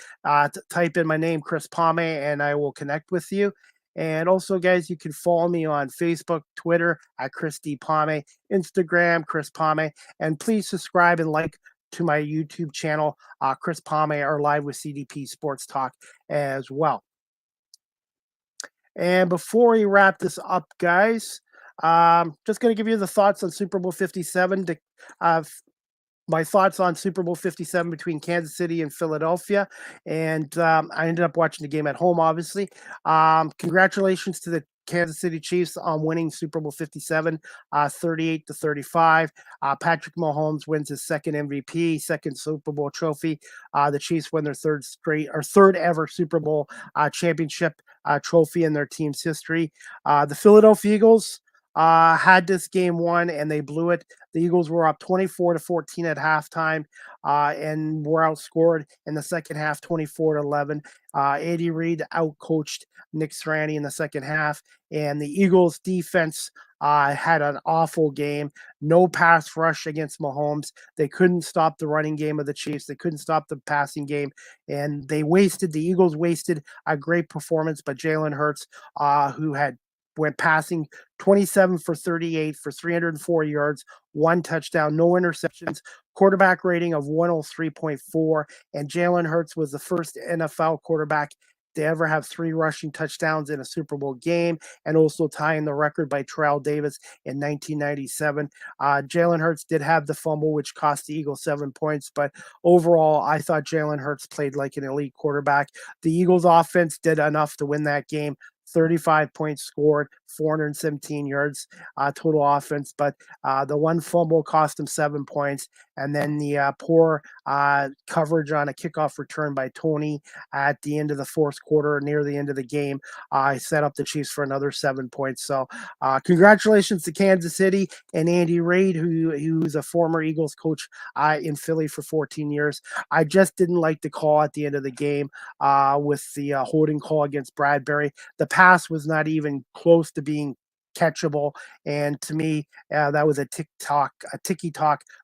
Type in my name, Chris Palme, and I will connect with you. And also, guys, you can follow me on Facebook, Twitter at Chris D. Palme, Instagram, Chris Palme, and please subscribe and like to my YouTube channel, Chris Palme, or Live with CDP Sports Talk as well. And before we wrap this up, guys, just going to give you the thoughts on Super Bowl 57. My thoughts on Super Bowl 57 between Kansas City and Philadelphia. And I ended up watching the game at home, obviously. Congratulations to the Kansas City Chiefs on winning Super Bowl 57, 38-35. Patrick Mahomes wins his second MVP, second Super Bowl trophy. The Chiefs win their third ever Super Bowl championship trophy in their team's history. The Philadelphia Eagles had this game won, and they blew it. The Eagles were up 24-14 at halftime, and were outscored in the second half 24-11. Andy Reid outcoached Nick Sirianni in the second half, and the Eagles defense had an awful game. No pass rush against Mahomes. They couldn't stop the running game of the Chiefs. They couldn't stop the passing game, and the Eagles wasted a great performance by Jalen Hurts, who went passing 27 for 38 for 304 yards, 1 touchdown, no interceptions, quarterback rating of 103.4. And Jalen Hurts was the first NFL quarterback to ever have 3 rushing touchdowns in a Super Bowl game, and also tying the record by Terrell Davis in 1997. Jalen Hurts did have the fumble, which cost the Eagles 7 points, but overall, I thought Jalen Hurts played like an elite quarterback. The Eagles offense did enough to win that game. 35 points scored, 417 yards total offense, but the one fumble cost him 7 points, and then the poor coverage on a kickoff return by Tony at the end of the fourth quarter, near the end of the game, set up the Chiefs for another 7 points. So congratulations to Kansas City and Andy Reid, who's a former Eagles coach in Philly for 14 years. I just didn't like the call at the end of the game with the holding call against Bradbury. The pass was not even close to being catchable, and to me, that was a ticky-tock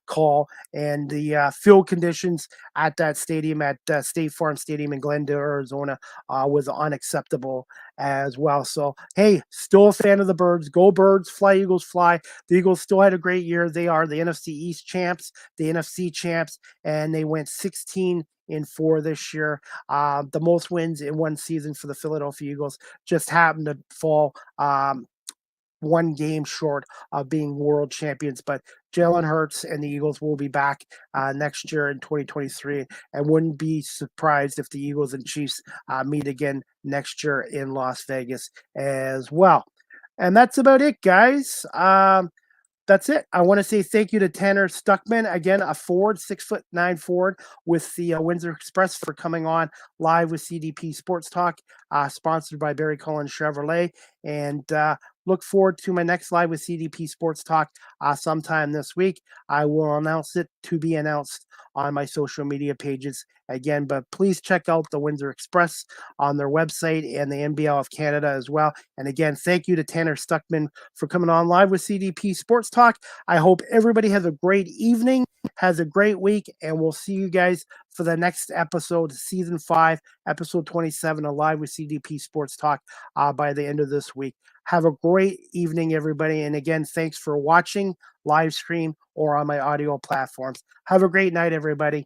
call. And the field conditions at that stadium, at State Farm Stadium in Glendale, Arizona, was unacceptable as well. So, hey, still a fan of the Birds. Go Birds, fly Eagles, fly. The Eagles still had a great year. They are the NFC East champs, the NFC champs, and they went 16-4 this year. The most wins in one season for the Philadelphia Eagles, just happened to fall one game short of being world champions. But Jalen Hurts and the Eagles will be back next year in 2023, and wouldn't be surprised if the Eagles and Chiefs meet again next year in Las Vegas as well. And that's about it, guys. that's it. I want to say thank you to Tanner Stuckman, again, a forward, 6'9" forward with the Windsor Express, for coming on live with CDP Sports Talk, sponsored by Barry Cullen Chevrolet. And look forward to my next live with CDP Sports Talk sometime this week. I will announce it, to be announced, on my social media pages again. But please check out the Windsor Express on their website, and the NBL of Canada as well. And again, thank you to Tanner Stuckman for coming on live with CDP Sports Talk. I hope everybody has a great evening, has a great week, and we'll see you guys for the next episode, season 5, episode 27 of Live with CDP Sports Talk by the end of this week. Have a great evening, everybody. And again, thanks for watching live stream or on my audio platforms. Have a great night, everybody.